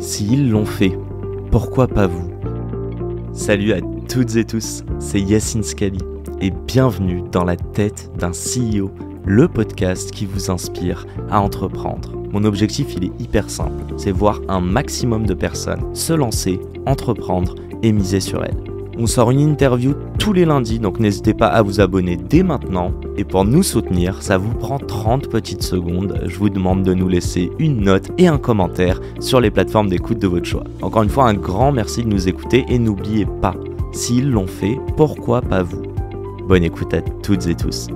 S'ils l'ont fait, pourquoi pas vous? Salut à toutes et tous, c'est Yacine Scali et bienvenue dans la tête d'un CEO, le podcast qui vous inspire à entreprendre. Mon objectif, il est hyper simple, c'est voir un maximum de personnes se lancer, entreprendre et miser sur elles. On sort une interview tous les lundis, donc n'hésitez pas à vous abonner dès maintenant. Et pour nous soutenir, ça vous prend 30 petites secondes. Je vous demande de nous laisser une note et un commentaire sur les plateformes d'écoute de votre choix. Encore une fois, un grand merci de nous écouter et n'oubliez pas, s'ils l'ont fait, pourquoi pas vous? Bonne écoute à toutes et tous.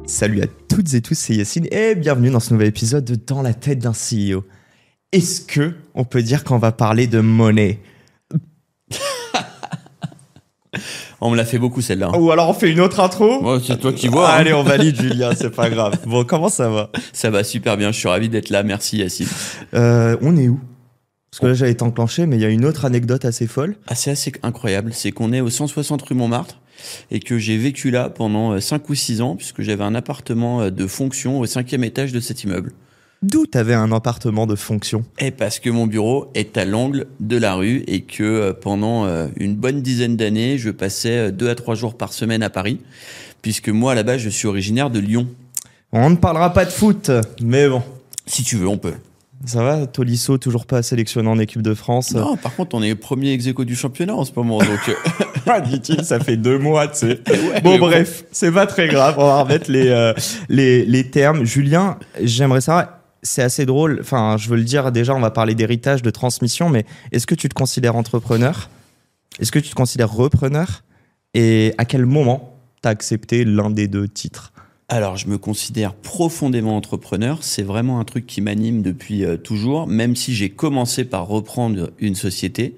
Salut à toutes et tous, c'est Yacine et bienvenue dans ce nouvel épisode de Dans la tête d'un CEO. Est-ce que on peut dire qu'on va parler de monnaie? On me l'a fait beaucoup celle-là. Ou alors on fait une autre intro? Ouais, c'est toi qui vois. Allez, on valide Julien, c'est pas grave. Bon, comment ça va? Ça va super bien, je suis ravi d'être là, merci Yacine. On est où? Parce que là j'avais été enclenché, mais il y a une autre anecdote assez folle. Ah, c'est assez incroyable, c'est qu'on est au 160 rue Montmartre et que j'ai vécu là pendant 5 ou 6 ans puisque j'avais un appartement de fonction au 5e étage de cet immeuble. D'où t'avais un appartement de fonction? Et parce que mon bureau est à l'angle de la rue et que pendant une bonne dizaine d'années, je passais 2 à 3 jours par semaine à Paris, puisque moi, à la base, je suis originaire de Lyon. On ne parlera pas de foot, mais bon. Si tu veux, on peut. Ça va, Tolisso, toujours pas sélectionné en équipe de France? Non, par contre, on est premier ex-aequo du championnat en ce moment, donc... Dit-il, ça fait 2 mois, tu sais. Ouais, bon, bref, c'est pas très grave, on va remettre les termes. Julien, j'aimerais savoir... C'est assez drôle, enfin je veux le dire déjà, on va parler d'héritage, de transmission, mais est-ce que tu te considères entrepreneur? Est-ce que tu te considères repreneur? Et à quel moment tu as accepté l'un des deux titres? Alors, je me considère profondément entrepreneur. C'est vraiment un truc qui m'anime depuis toujours, même si j'ai commencé par reprendre une société.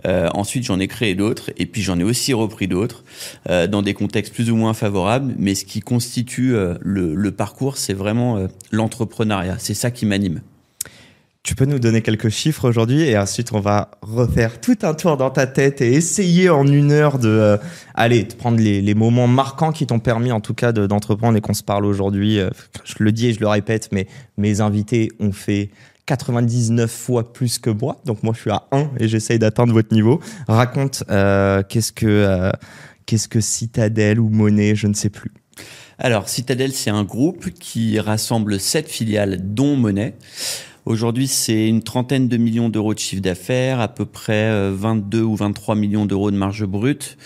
Ensuite, j'en ai créé d'autres et puis j'en ai aussi repris d'autres dans des contextes plus ou moins favorables. Mais ce qui constitue le parcours, c'est vraiment l'entrepreneuriat. C'est ça qui m'anime. Tu peux nous donner quelques chiffres aujourd'hui et ensuite on va refaire tout un tour dans ta tête et essayer en 1 heure de prendre les moments marquants qui t'ont permis en tout cas d'entreprendre et qu'on se parle aujourd'hui. Je le dis et je le répète, mais mes invités ont fait 99 fois plus que moi. Donc moi je suis à 1 et j'essaye d'atteindre votre niveau. Raconte qu'est-ce que Citadel ou Monnaie, je ne sais plus. Alors Citadel, c'est un groupe qui rassemble 7 filiales dont Monnaie. Aujourd'hui, c'est une trentaine de millions d'euros de chiffre d'affaires, à peu près 22 ou 23 millions d'euros de marge brute,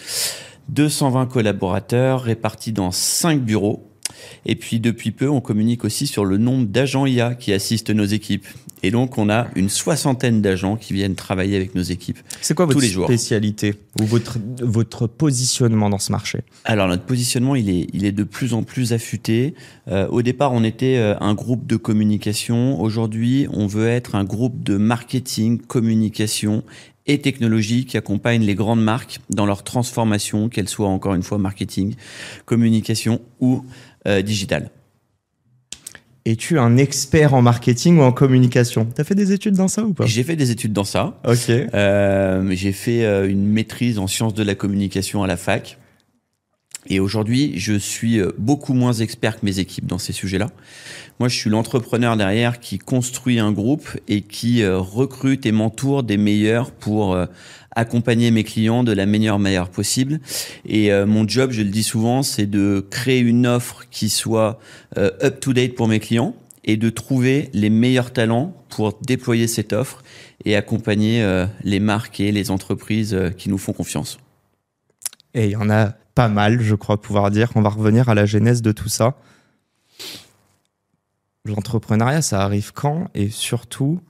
220 collaborateurs répartis dans 5 bureaux. Et puis, depuis peu, on communique aussi sur le nombre d'agents IA qui assistent nos équipes. Et donc, on a une 60aine d'agents qui viennent travailler avec nos équipes. C'est quoi votre tous les jours. Spécialité ou votre positionnement dans ce marché? Alors, notre positionnement, il est de plus en plus affûté. Au départ, on était un groupe de communication. Aujourd'hui, on veut être un groupe de marketing, communication et technologie qui accompagne les grandes marques dans leur transformation, qu'elles soient encore une fois marketing, communication ou digital. Es-tu un expert en marketing ou en communication? T'as fait des études dans ça ou pas? J'ai fait des études dans ça. Ok. J'ai fait une maîtrise en sciences de la communication à la fac. Et aujourd'hui, je suis beaucoup moins expert que mes équipes dans ces sujets-là. Moi, je suis l'entrepreneur derrière qui construit un groupe et qui recrute et m'entoure des meilleurs pour accompagner mes clients de la meilleure manière possible. Et mon job, je le dis souvent, c'est de créer une offre qui soit up-to-date pour mes clients et de trouver les meilleurs talents pour déployer cette offre et accompagner les marques et les entreprises qui nous font confiance. Et il y en a pas mal, je crois pouvoir dire. On va revenir à la genèse de tout ça. L'entrepreneuriat, ça arrive quand? Et surtout,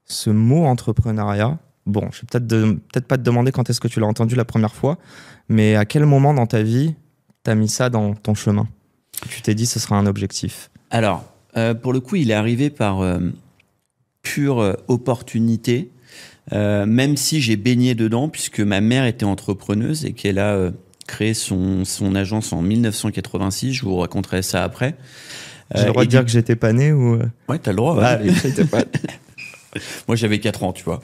ce mot entrepreneuriat, bon, je vais peut-être pas te demander quand est-ce que tu l'as entendu la première fois, mais à quel moment dans ta vie t'as mis ça dans ton chemin? Tu t'es dit ce sera un objectif? Alors, pour le coup, il est arrivé par pure opportunité, même si j'ai baigné dedans, puisque ma mère était entrepreneuse et qu'elle a créé son agence en 1986. Je vous raconterai ça après. J'ai le droit de dire que j'étais pas né ou... Ouais, t'as le droit. Allez, j'étais pas... Moi, j'avais 4 ans, tu vois.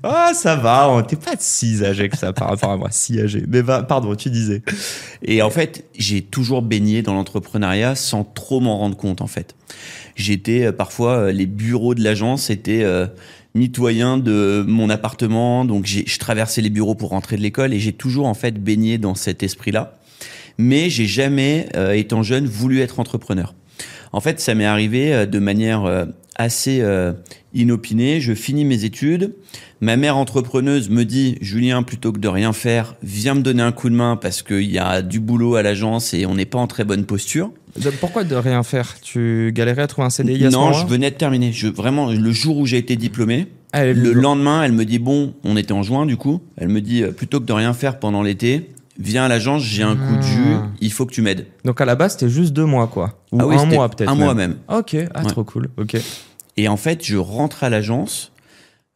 Ah, ça va, t'es pas si âgé que ça par rapport à moi, si âgé. Mais pardon, tu disais. Et en fait, j'ai toujours baigné dans l'entrepreneuriat sans trop m'en rendre compte, en fait. J'étais parfois, les bureaux de l'agence étaient mitoyens de mon appartement, donc je traversais les bureaux pour rentrer de l'école et j'ai toujours en fait baigné dans cet esprit-là. Mais j'ai jamais, étant jeune, voulu être entrepreneur. En fait, ça m'est arrivé de manière assez inopinée. Je finis mes études. Ma mère entrepreneuse me dit « Julien, plutôt que de rien faire, viens me donner un coup de main parce qu'il y a du boulot à l'agence et on n'est pas en très bonne posture. » Pourquoi de rien faire? Tu galérais à trouver un CDI à ce moment-là? Non, je venais de terminer. Vraiment, le jour où j'ai été diplômé, le lendemain, elle me dit « Bon, on était en juin du coup. » Elle me dit « Plutôt que de rien faire pendant l'été, viens à l'agence, j'ai un coup de jus, il faut que tu m'aides. » Donc à la base, c'était juste 2 mois, quoi. Ou Ah oui, un mois peut-être. Un mois même. Ok, trop cool. Ok. Et en fait, je rentre à l'agence.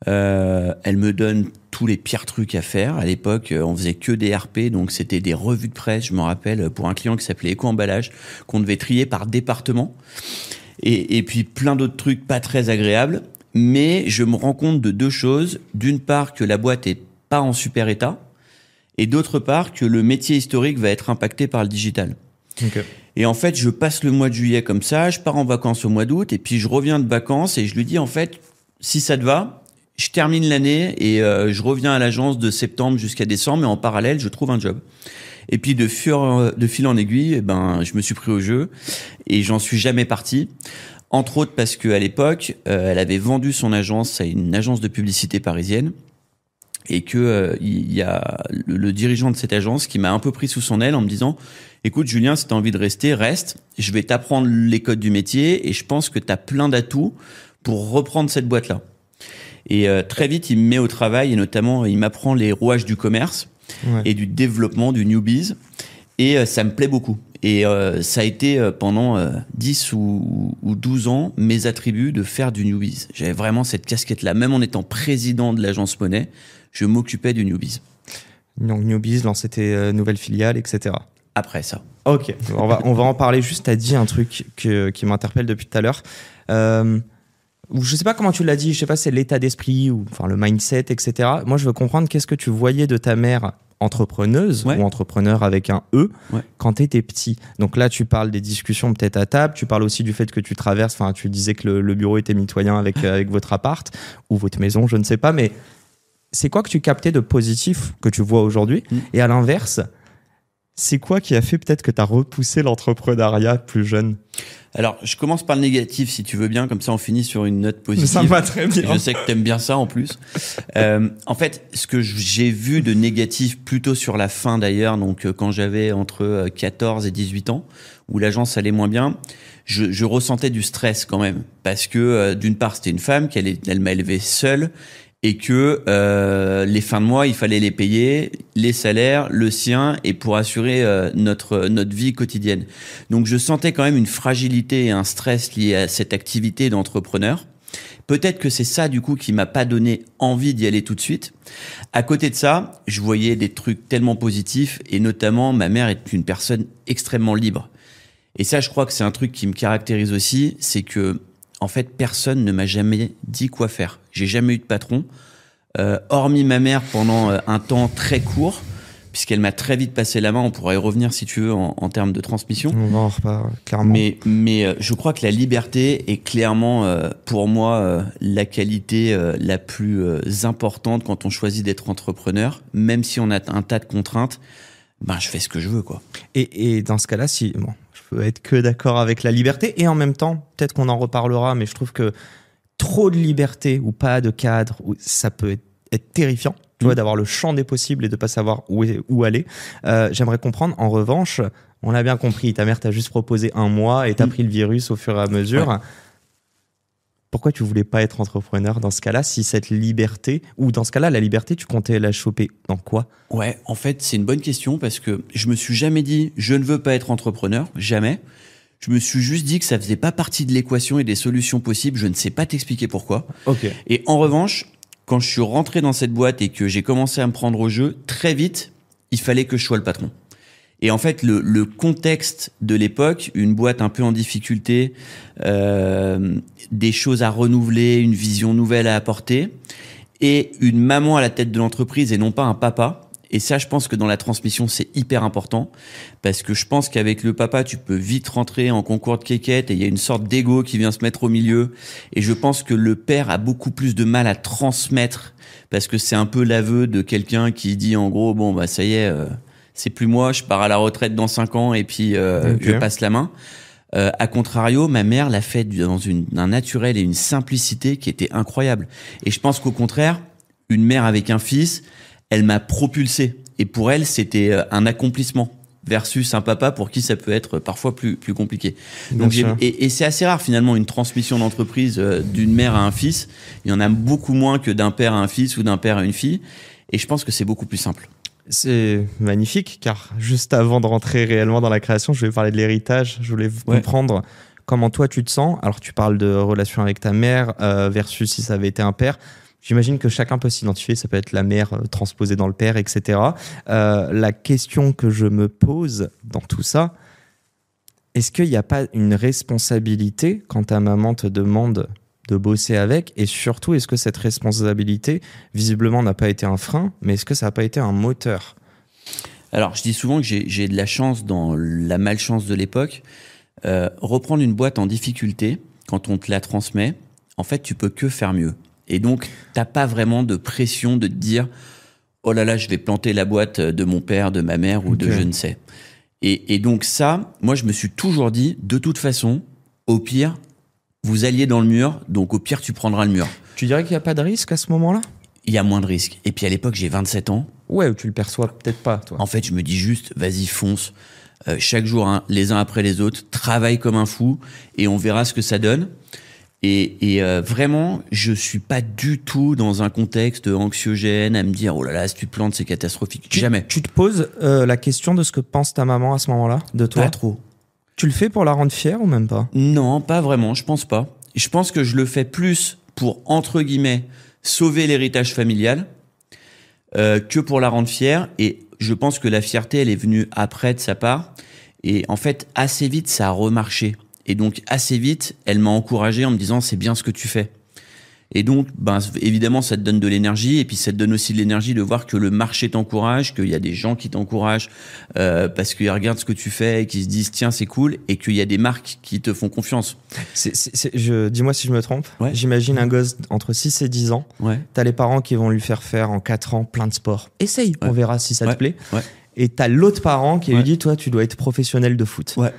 Elle me donne tous les pires trucs à faire. À l'époque, on faisait que des RP, donc c'était des revues de presse, je me rappelle, pour un client qui s'appelait Éco-emballage, qu'on devait trier par département. Et puis plein d'autres trucs pas très agréables. Mais je me rends compte de 2 choses. D'une part, que la boîte est pas en super état. Et d'autre part, que le métier historique va être impacté par le digital. Okay. Et en fait, je passe le mois de juillet comme ça, je pars en vacances au mois d'août, et puis je reviens de vacances et je lui dis, en fait, si ça te va, je termine l'année et je reviens à l'agence de septembre jusqu'à décembre, mais en parallèle, je trouve un job. Et puis de fil en aiguille, je me suis pris au jeu et j'en suis jamais parti. Entre autres parce qu'à l'époque, elle avait vendu son agence à une agence de publicité parisienne. Et que il y a le dirigeant de cette agence qui m'a un peu pris sous son aile en me disant « Écoute Julien, si tu as envie de rester, reste. Je vais t'apprendre les codes du métier et je pense que tu as plein d'atouts pour reprendre cette boîte-là. » Et très vite, il me met au travail et notamment, il m'apprend les rouages du commerce et du développement du newbies. Et ça me plaît beaucoup. Et ça a été pendant 10 ou 12 ans mes attributs de faire du newbies. J'avais vraiment cette casquette-là. Même en étant président de l'agence Monnaie, je m'occupais du newbies. Donc newbies, lancer tes nouvelles filiales, etc. Après ça. Ok, on va en parler. Juste, tu as dit un truc qui m'interpelle depuis tout à l'heure. Je sais pas comment tu l'as dit, je sais pas si c'est l'état d'esprit ou enfin, le mindset, etc. Moi, je veux comprendre qu'est-ce que tu voyais de ta mère entrepreneuse ou entrepreneur avec un E quand tu étais petit. Donc là, tu parles des discussions peut-être à table, tu parles aussi du fait que tu traverses, enfin, tu disais que le bureau était mitoyen avec votre appart ou votre maison, je ne sais pas, mais c'est quoi que tu captais de positif que tu vois aujourd'hui? Et à l'inverse, c'est quoi qui a fait peut-être que tu as repoussé l'entrepreneuriat plus jeune? Alors, je commence par le négatif, si tu veux bien, comme ça on finit sur une note positive. Ça me va très bien. Je sais que t'aimes bien ça en plus. En fait, ce que j'ai vu de négatif plutôt sur la fin d'ailleurs, donc quand j'avais entre 14 et 18 ans, où l'agence allait moins bien, je ressentais du stress quand même. Parce que d'une part, c'était une femme, elle m'a élevé seule, et que les fins de mois, il fallait les payer, les salaires, le sien, et pour assurer notre vie quotidienne. Donc je sentais quand même une fragilité et un stress lié à cette activité d'entrepreneur. Peut-être que c'est ça du coup qui m'a pas donné envie d'y aller tout de suite. À côté de ça, je voyais des trucs tellement positifs, et notamment ma mère est une personne extrêmement libre. Et ça, je crois que c'est un truc qui me caractérise aussi, c'est que en fait, personne ne m'a jamais dit quoi faire. J'ai jamais eu de patron, hormis ma mère pendant un temps très court, puisqu'elle m'a très vite passé la main. On pourra y revenir si tu veux en termes de transmission. On va en reparler, clairement. Mais je crois que la liberté est clairement, pour moi, la qualité la plus importante quand on choisit d'être entrepreneur. Même si on a un tas de contraintes, je fais ce que je veux, quoi. Et dans ce cas-là, je peux être que d'accord avec la liberté, et en même temps, peut-être qu'on en reparlera, mais je trouve que trop de liberté ou pas de cadre, ça peut être terrifiant, tu vois, d'avoir le champ des possibles et de pas savoir où aller. J'aimerais comprendre, en revanche, on l'a bien compris, ta mère t'a juste proposé un mois et t'as pris le virus au fur et à mesure. Ouais. Pourquoi tu voulais pas être entrepreneur dans ce cas-là, si cette liberté, ou dans ce cas-là, la liberté, tu comptais la choper dans quoi? Ouais, en fait, c'est une bonne question parce que je me suis jamais dit je ne veux pas être entrepreneur, jamais. Je me suis juste dit que ça faisait pas partie de l'équation et des solutions possibles. Je ne sais pas t'expliquer pourquoi. Okay. Et en revanche, quand je suis rentré dans cette boîte et que j'ai commencé à me prendre au jeu, très vite, il fallait que je sois le patron. Et en fait, le contexte de l'époque, une boîte un peu en difficulté, des choses à renouveler, une vision nouvelle à apporter, et une maman à la tête de l'entreprise et non pas un papa. Et ça, je pense que dans la transmission, c'est hyper important parce que je pense qu'avec le papa, tu peux vite rentrer en concours de quéquette et il y a une sorte d'ego qui vient se mettre au milieu. Et je pense que le père a beaucoup plus de mal à transmettre parce que c'est un peu l'aveu de quelqu'un qui dit en gros, bon, bah, ça y est, c'est plus moi, je pars à la retraite dans 5 ans et puis je passe la main. A contrario, ma mère l'a fait dans un naturel et une simplicité qui était incroyable. Et je pense qu'au contraire, une mère avec un fils, elle m'a propulsé. Et pour elle, c'était un accomplissement versus un papa pour qui ça peut être parfois plus compliqué. Donc et c'est assez rare finalement une transmission d'entreprise d'une mère à un fils. Il y en a beaucoup moins que d'un père à un fils ou d'un père à une fille. Et je pense que c'est beaucoup plus simple. C'est magnifique, car juste avant de rentrer réellement dans la création, je vais parler de l'héritage. Je voulais comprendre comment toi tu te sens. Alors tu parles de relation avec ta mère versus si ça avait été un père. J'imagine que chacun peut s'identifier, ça peut être la mère transposée dans le père, etc. La question que je me pose dans tout ça, est-ce qu'il n'y a pas une responsabilité quand ta maman te demande de bosser avec, et surtout, est-ce que cette responsabilité, visiblement, n'a pas été un frein, mais est-ce que ça n'a pas été un moteur ? Alors, je dis souvent que j'ai de la chance dans la malchance de l'époque. Reprendre une boîte en difficulté, quand on te la transmet, en fait, tu peux que faire mieux. Et donc, t'as pas vraiment de pression de te dire « Oh là là, je vais planter la boîte de mon père, de ma mère ou de je ne sais ». Et donc ça, moi, je me suis toujours dit, de toute façon, au pire, vous alliez dans le mur, donc au pire, tu prendras le mur. Tu dirais qu'il n'y a pas de risque à ce moment-là ? Il y a moins de risques. Et puis à l'époque, j'ai 27 ans. Ouais, tu le perçois peut-être pas, toi. En fait, je me dis juste, vas-y, fonce. Chaque jour, hein, les uns après les autres, travaille comme un fou et on verra ce que ça donne. Et vraiment, je suis pas du tout dans un contexte anxiogène à me dire oh là là, si tu te plantes, c'est catastrophique. Jamais. Tu te poses la question de ce que pense ta maman à ce moment-là, de toi ? Pas trop. Tu le fais pour la rendre fière ou même pas ? Non, pas vraiment, je pense pas. Je pense que je le fais plus pour, entre guillemets, sauver l'héritage familial que pour la rendre fière. Et je pense que la fierté, elle est venue après de sa part. Et en fait, assez vite, ça a remarché. Et donc, assez vite, elle m'a encouragé en me disant « c'est bien ce que tu fais ». Et donc, ben, évidemment, ça te donne de l'énergie. Et puis, ça te donne aussi de l'énergie de voir que le marché t'encourage, qu'il y a des gens qui t'encouragent parce qu'ils regardent ce que tu fais et qu'ils se disent « tiens, c'est cool ». Et qu'il y a des marques qui te font confiance. Dis-moi si je me trompe. Ouais. J'imagine un gosse entre 6 et 10 ans. Ouais. T'as les parents qui vont lui faire en 4 ans plein de sports. Essaye, on verra si ça te plaît. Ouais. Et t'as l'autre parent qui lui dit « toi, tu dois être professionnel de foot ». Ouais.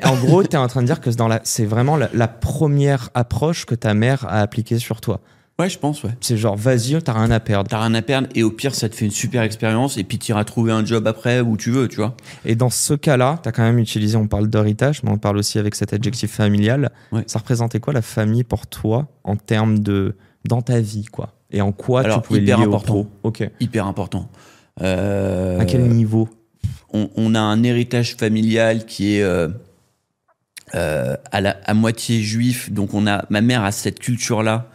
En gros, tu es en train de dire que c'est vraiment la première approche que ta mère a appliquée sur toi. Ouais, je pense, ouais. C'est genre, vas-y, t'as rien à perdre. T'as rien à perdre et au pire, ça te fait une super expérience et puis t'iras trouver un job après où tu veux, tu vois. Et dans ce cas-là, t'as quand même utilisé, on parle d'héritage, mais on parle aussi avec cet adjectif familial. Ouais. Ça représentait quoi la famille pour toi en termes dans ta vie, quoi ? Et en quoi tu pouvais hyper lier important. au pro ? Ok. Hyper important. À quel niveau ? On a un héritage familial qui est à moitié juif, donc ma mère a cette culture-là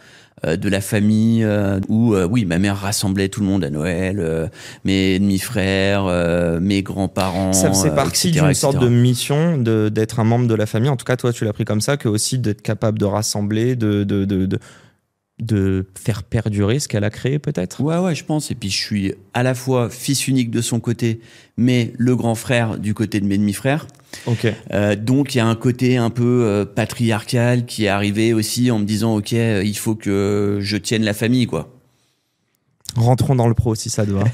de la famille où oui, ma mère rassemblait tout le monde à Noël, mes demi-frères, mes grands-parents. Ça faisait partie etc., d'une sorte de mission d'être un membre de la famille. En tout cas, toi, tu l'as pris comme ça, que aussi d'être capable de rassembler, de faire perdurer ce qu'elle a créé, peut-être. Ouais, je pense. Et puis, je suis à la fois fils unique de son côté, mais le grand frère du côté de mes demi-frères. Ok. Donc, il y a un côté un peu patriarcal qui est arrivé aussi en me disant, OK, il faut que je tienne la famille, quoi. Rentrons dans le pro, si ça doit.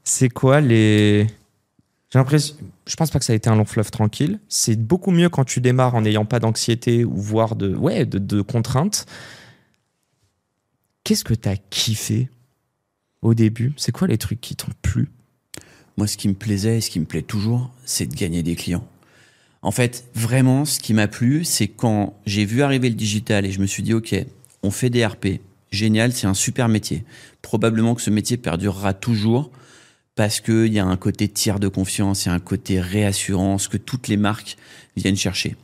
C'est quoi les... J'ai l'impression... Je pense pas que ça a été un long fleuve tranquille. C'est beaucoup mieux quand tu démarres en n'ayant pas d'anxiété ou voire de contraintes. Qu'est-ce que t'as kiffé au début ? C'est quoi les trucs qui t'ont plu ? Moi, ce qui me plaisait et ce qui me plaît toujours, c'est de gagner des clients. En fait, vraiment, ce qui m'a plu, c'est quand j'ai vu arriver le digital et je me suis dit, OK, on fait des RP. Génial, c'est un super métier. Probablement que ce métier perdurera toujours parce qu'il y a un côté tiers de confiance, il y a un côté réassurance que toutes les marques viennent chercher.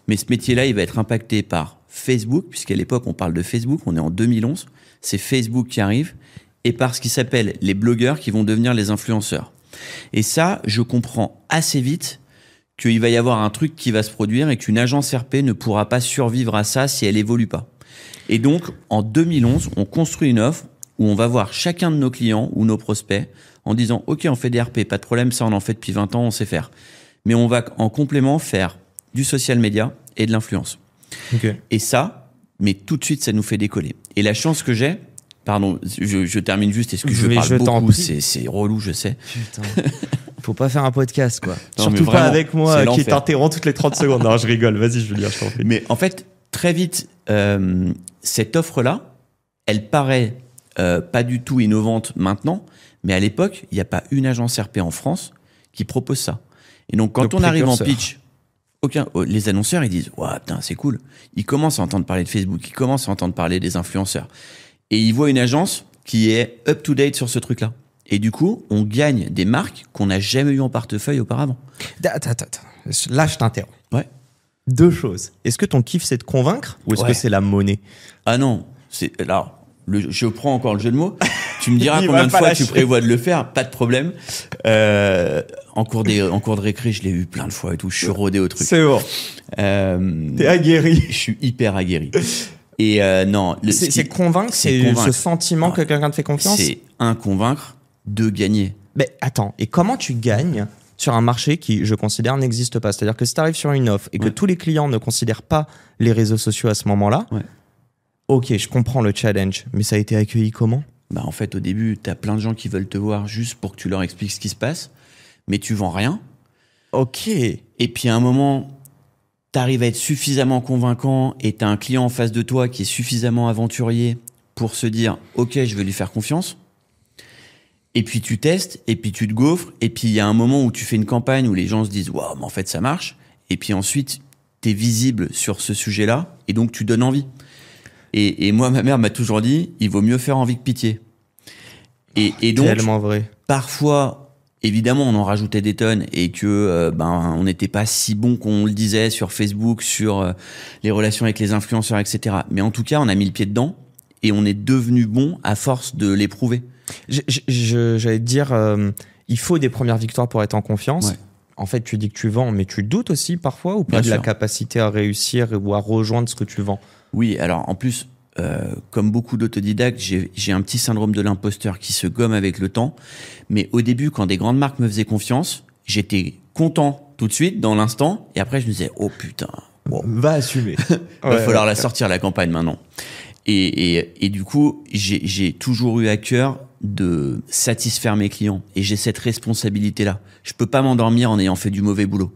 Mais ce métier-là, il va être impacté par Facebook, puisqu'à l'époque, on parle de Facebook, on est en 2011. C'est Facebook qui arrive, et par ce qui s'appelle les blogueurs qui vont devenir les influenceurs. Et ça, je comprends assez vite qu'il va y avoir un truc qui va se produire et qu'une agence RP ne pourra pas survivre à ça si elle évolue pas. Et donc, en 2011, on construit une offre où on va voir chacun de nos clients ou nos prospects en disant « Ok, on fait des RP, pas de problème, ça on en fait depuis 20 ans, on sait faire. » Mais on va en complément faire du social media et de l'influence. Ok. Et ça, mais tout de suite, ça nous fait décoller. Et la chance que j'ai, pardon, je termine juste, est-ce que je parle beaucoup, c'est relou, je sais. Putain. Faut pas faire un podcast, quoi. Non, Surtout mais pas vraiment, avec moi c'est qui l'enfer. t'interrompt toutes les 30 secondes. Non, je rigole. Vas-y, Julien, je t'en prie. Mais en fait, très vite, cette offre-là, elle paraît pas du tout innovante maintenant, mais à l'époque, il n'y a pas une agence RP en France qui propose ça. Et donc, quand on arrive en pitch, les annonceurs, ils disent « Ouah, putain, c'est cool ». Ils commencent à entendre parler de Facebook, ils commencent à entendre parler des influenceurs. Et ils voient une agence qui est up-to-date sur ce truc-là. Et du coup, on gagne des marques qu'on n'a jamais eues en portefeuille auparavant. Attends. Là, je t'interromps. Ouais. Deux choses. Est-ce que ton kiff, c'est de convaincre ou est-ce que c'est la monnaie? Ah non, alors, je prends encore le jeu de mots. Tu me diras Il combien va de pas fois lâcher. tu prévois de le faire, pas de problème. En cours de récré, je l'ai eu plein de fois et tout. Je suis rodé au truc. C'est bon. T'es aguerri. Je suis hyper aguerri. Et non, C'est convaincre, c'est ce sentiment que quelqu'un te fait confiance. C'est convaincre, deux gagner. Mais attends, et comment tu gagnes sur un marché qui, je considère, n'existe pas? C'est-à-dire que si tu arrives sur une offre et que tous les clients ne considèrent pas les réseaux sociaux à ce moment-là, ok, je comprends le challenge, mais ça a été accueilli comment? Bah en fait, au début, t'as plein de gens qui veulent te voir juste pour que tu leur expliques ce qui se passe, mais tu vends rien. Ok. Et puis à un moment, t'arrives à être suffisamment convaincant et t'as un client en face de toi qui est suffisamment aventurier pour se dire « Ok, je vais lui faire confiance ». Et puis tu testes, et puis tu te gaufres, et puis il y a un moment où tu fais une campagne où les gens se disent « Waouh, mais en fait ça marche ». Et puis ensuite, t'es visible sur ce sujet-là, et donc tu donnes envie. Et moi, ma mère m'a toujours dit « Il vaut mieux faire envie que pitié ». Et donc, Tellement vrai. parfois, évidemment, on en rajoutait des tonnes et que on n'était pas si bon qu'on le disait sur Facebook, sur les relations avec les influenceurs, etc. Mais en tout cas, on a mis le pied dedans et on est devenu bon à force de l'éprouver. J'allais te dire, il faut des premières victoires pour être en confiance. Ouais. En fait, tu dis que tu vends, mais tu doutes aussi parfois ou pas Bien de la sûr. capacité à réussir ou à rejoindre ce que tu vends? Oui, alors en plus, comme beaucoup d'autodidactes, j'ai un petit syndrome de l'imposteur qui se gomme avec le temps. Mais au début, quand des grandes marques me faisaient confiance, j'étais content tout de suite, dans l'instant. Et après, je me disais, oh putain, wow. Va assumer. Va falloir la sortir, la campagne, maintenant. Et du coup, j'ai toujours eu à cœur de satisfaire mes clients. Et j'ai cette responsabilité-là. Je peux pas m'endormir en ayant fait du mauvais boulot.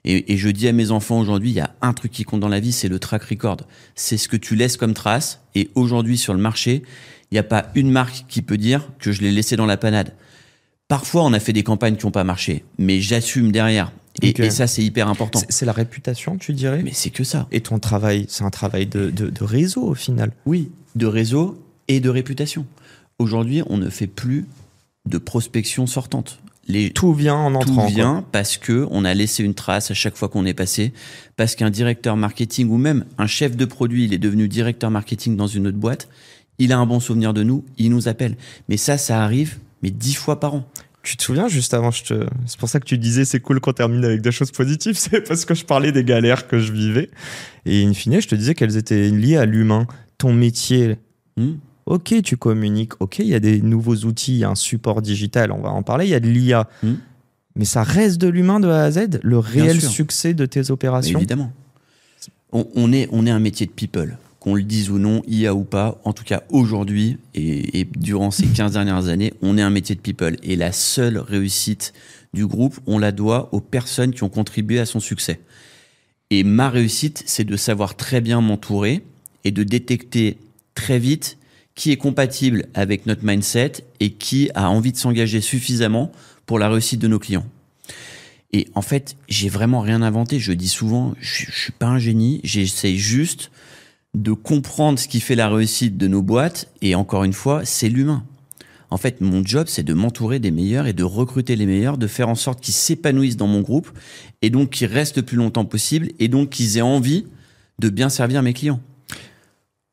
Et je dis à mes enfants aujourd'hui, il y a un truc qui compte dans la vie, c'est le track record. C'est ce que tu laisses comme trace. Et aujourd'hui, sur le marché, il n'y a pas une marque qui peut dire que je l'ai laissé dans la panade. Parfois, on a fait des campagnes qui n'ont pas marché, mais j'assume derrière. Et ça, c'est hyper important. C'est la réputation, tu dirais? Mais c'est que ça. Et ton travail, c'est un travail de réseau au final. Oui, de réseau et de réputation. Aujourd'hui, on ne fait plus de prospection sortante. Tout vient en entrant. Tout vient parce que on a laissé une trace à chaque fois qu'on est passé, parce qu'un directeur marketing ou même un chef de produit, il est devenu directeur marketing dans une autre boîte, il a un bon souvenir de nous, il nous appelle. Mais ça arrive, mais 10 fois par an. Tu te souviens, juste avant, c'est pour ça que tu disais c'est cool qu'on termine avec des choses positives, c'est parce que je parlais des galères que je vivais. Et in fine, je te disais qu'elles étaient liées à l'humain. Ton métier, ok, tu communiques, ok, il y a des nouveaux outils, il y a un support digital, on va en parler, il y a de l'IA. Mais ça reste de l'humain de A à Z, le réel succès de tes opérations. Mais évidemment. On est un métier de people. Qu'on le dise ou non, IA ou pas, en tout cas aujourd'hui et durant ces 15 dernières années, on est un métier de people. Et la seule réussite du groupe, on la doit aux personnes qui ont contribué à son succès. Et ma réussite, c'est de savoir très bien m'entourer et de détecter très vite qui est compatible avec notre mindset et qui a envie de s'engager suffisamment pour la réussite de nos clients. Et en fait, j'ai vraiment rien inventé. Je dis souvent, je suis pas un génie, j'essaye juste de comprendre ce qui fait la réussite de nos boîtes. Et encore une fois, c'est l'humain. En fait, mon job, c'est de m'entourer des meilleurs et de recruter les meilleurs, de faire en sorte qu'ils s'épanouissent dans mon groupe et donc qu'ils restent le plus longtemps possible et donc qu'ils aient envie de bien servir mes clients.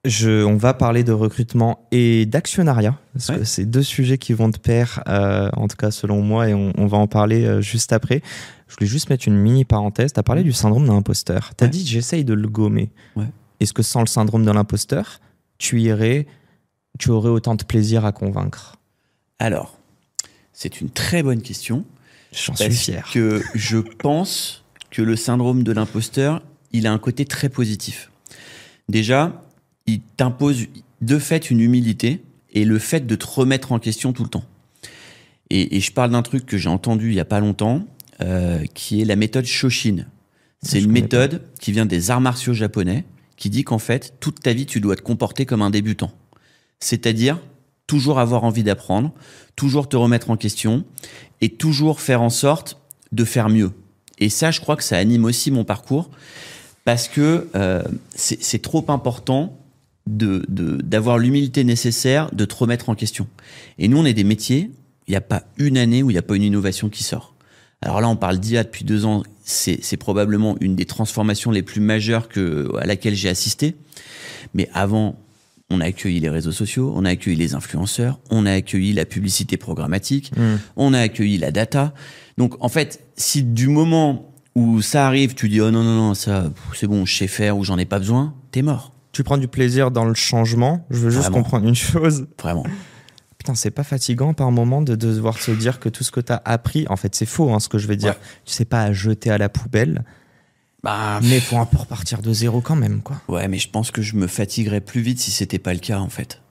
On va parler de recrutement et d'actionnariat, parce que c'est deux sujets qui vont de pair, en tout cas selon moi, et on va en parler juste après. Je voulais juste mettre une mini parenthèse. Tu as parlé du syndrome de l'imposteur. Tu as dit, j'essaye de le gommer. Ouais. Est-ce que sans le syndrome de l'imposteur, tu irais tu aurais autant de plaisir à convaincre? Alors, c'est une très bonne question. J'en suis fier. Parce que je pense que le syndrome de l'imposteur, il a un côté très positif. Déjà, il t'impose de fait une humilité et le fait de te remettre en question tout le temps. Et je parle d'un truc que j'ai entendu il y a pas longtemps, qui est la méthode Shoshin. C'est une méthode qui vient des arts martiaux japonais, qui dit qu'en fait, toute ta vie, tu dois te comporter comme un débutant. C'est-à-dire toujours avoir envie d'apprendre, toujours te remettre en question et toujours faire en sorte de faire mieux. Et ça, je crois que ça anime aussi mon parcours parce que c'est trop important d'avoir l'humilité nécessaire de te remettre en question. Et nous, on est des métiers, il n'y a pas une année où il n'y a pas une innovation qui sort. Alors là, on parle d'IA depuis 2 ans. C'est probablement une des transformations les plus majeures à laquelle j'ai assisté. Mais avant, on a accueilli les réseaux sociaux, on a accueilli les influenceurs, on a accueilli la publicité programmatique, on a accueilli la data. Donc, en fait, si du moment où ça arrive, tu dis « Oh non, non, non, ça, c'est bon, je sais faire ou j'en ai pas besoin », t'es mort. Tu prends du plaisir dans le changement. Je veux juste comprendre une chose. Vraiment. Putain, c'est pas fatigant par moment de devoir se dire que tout ce que t'as appris, en fait, c'est faux, ce que je vais dire. Ouais. Tu sais pas à jeter à la poubelle. Mais faut un peu repartir de zéro quand même, quoi. Ouais, mais je pense que je me fatiguerais plus vite si c'était pas le cas, en fait.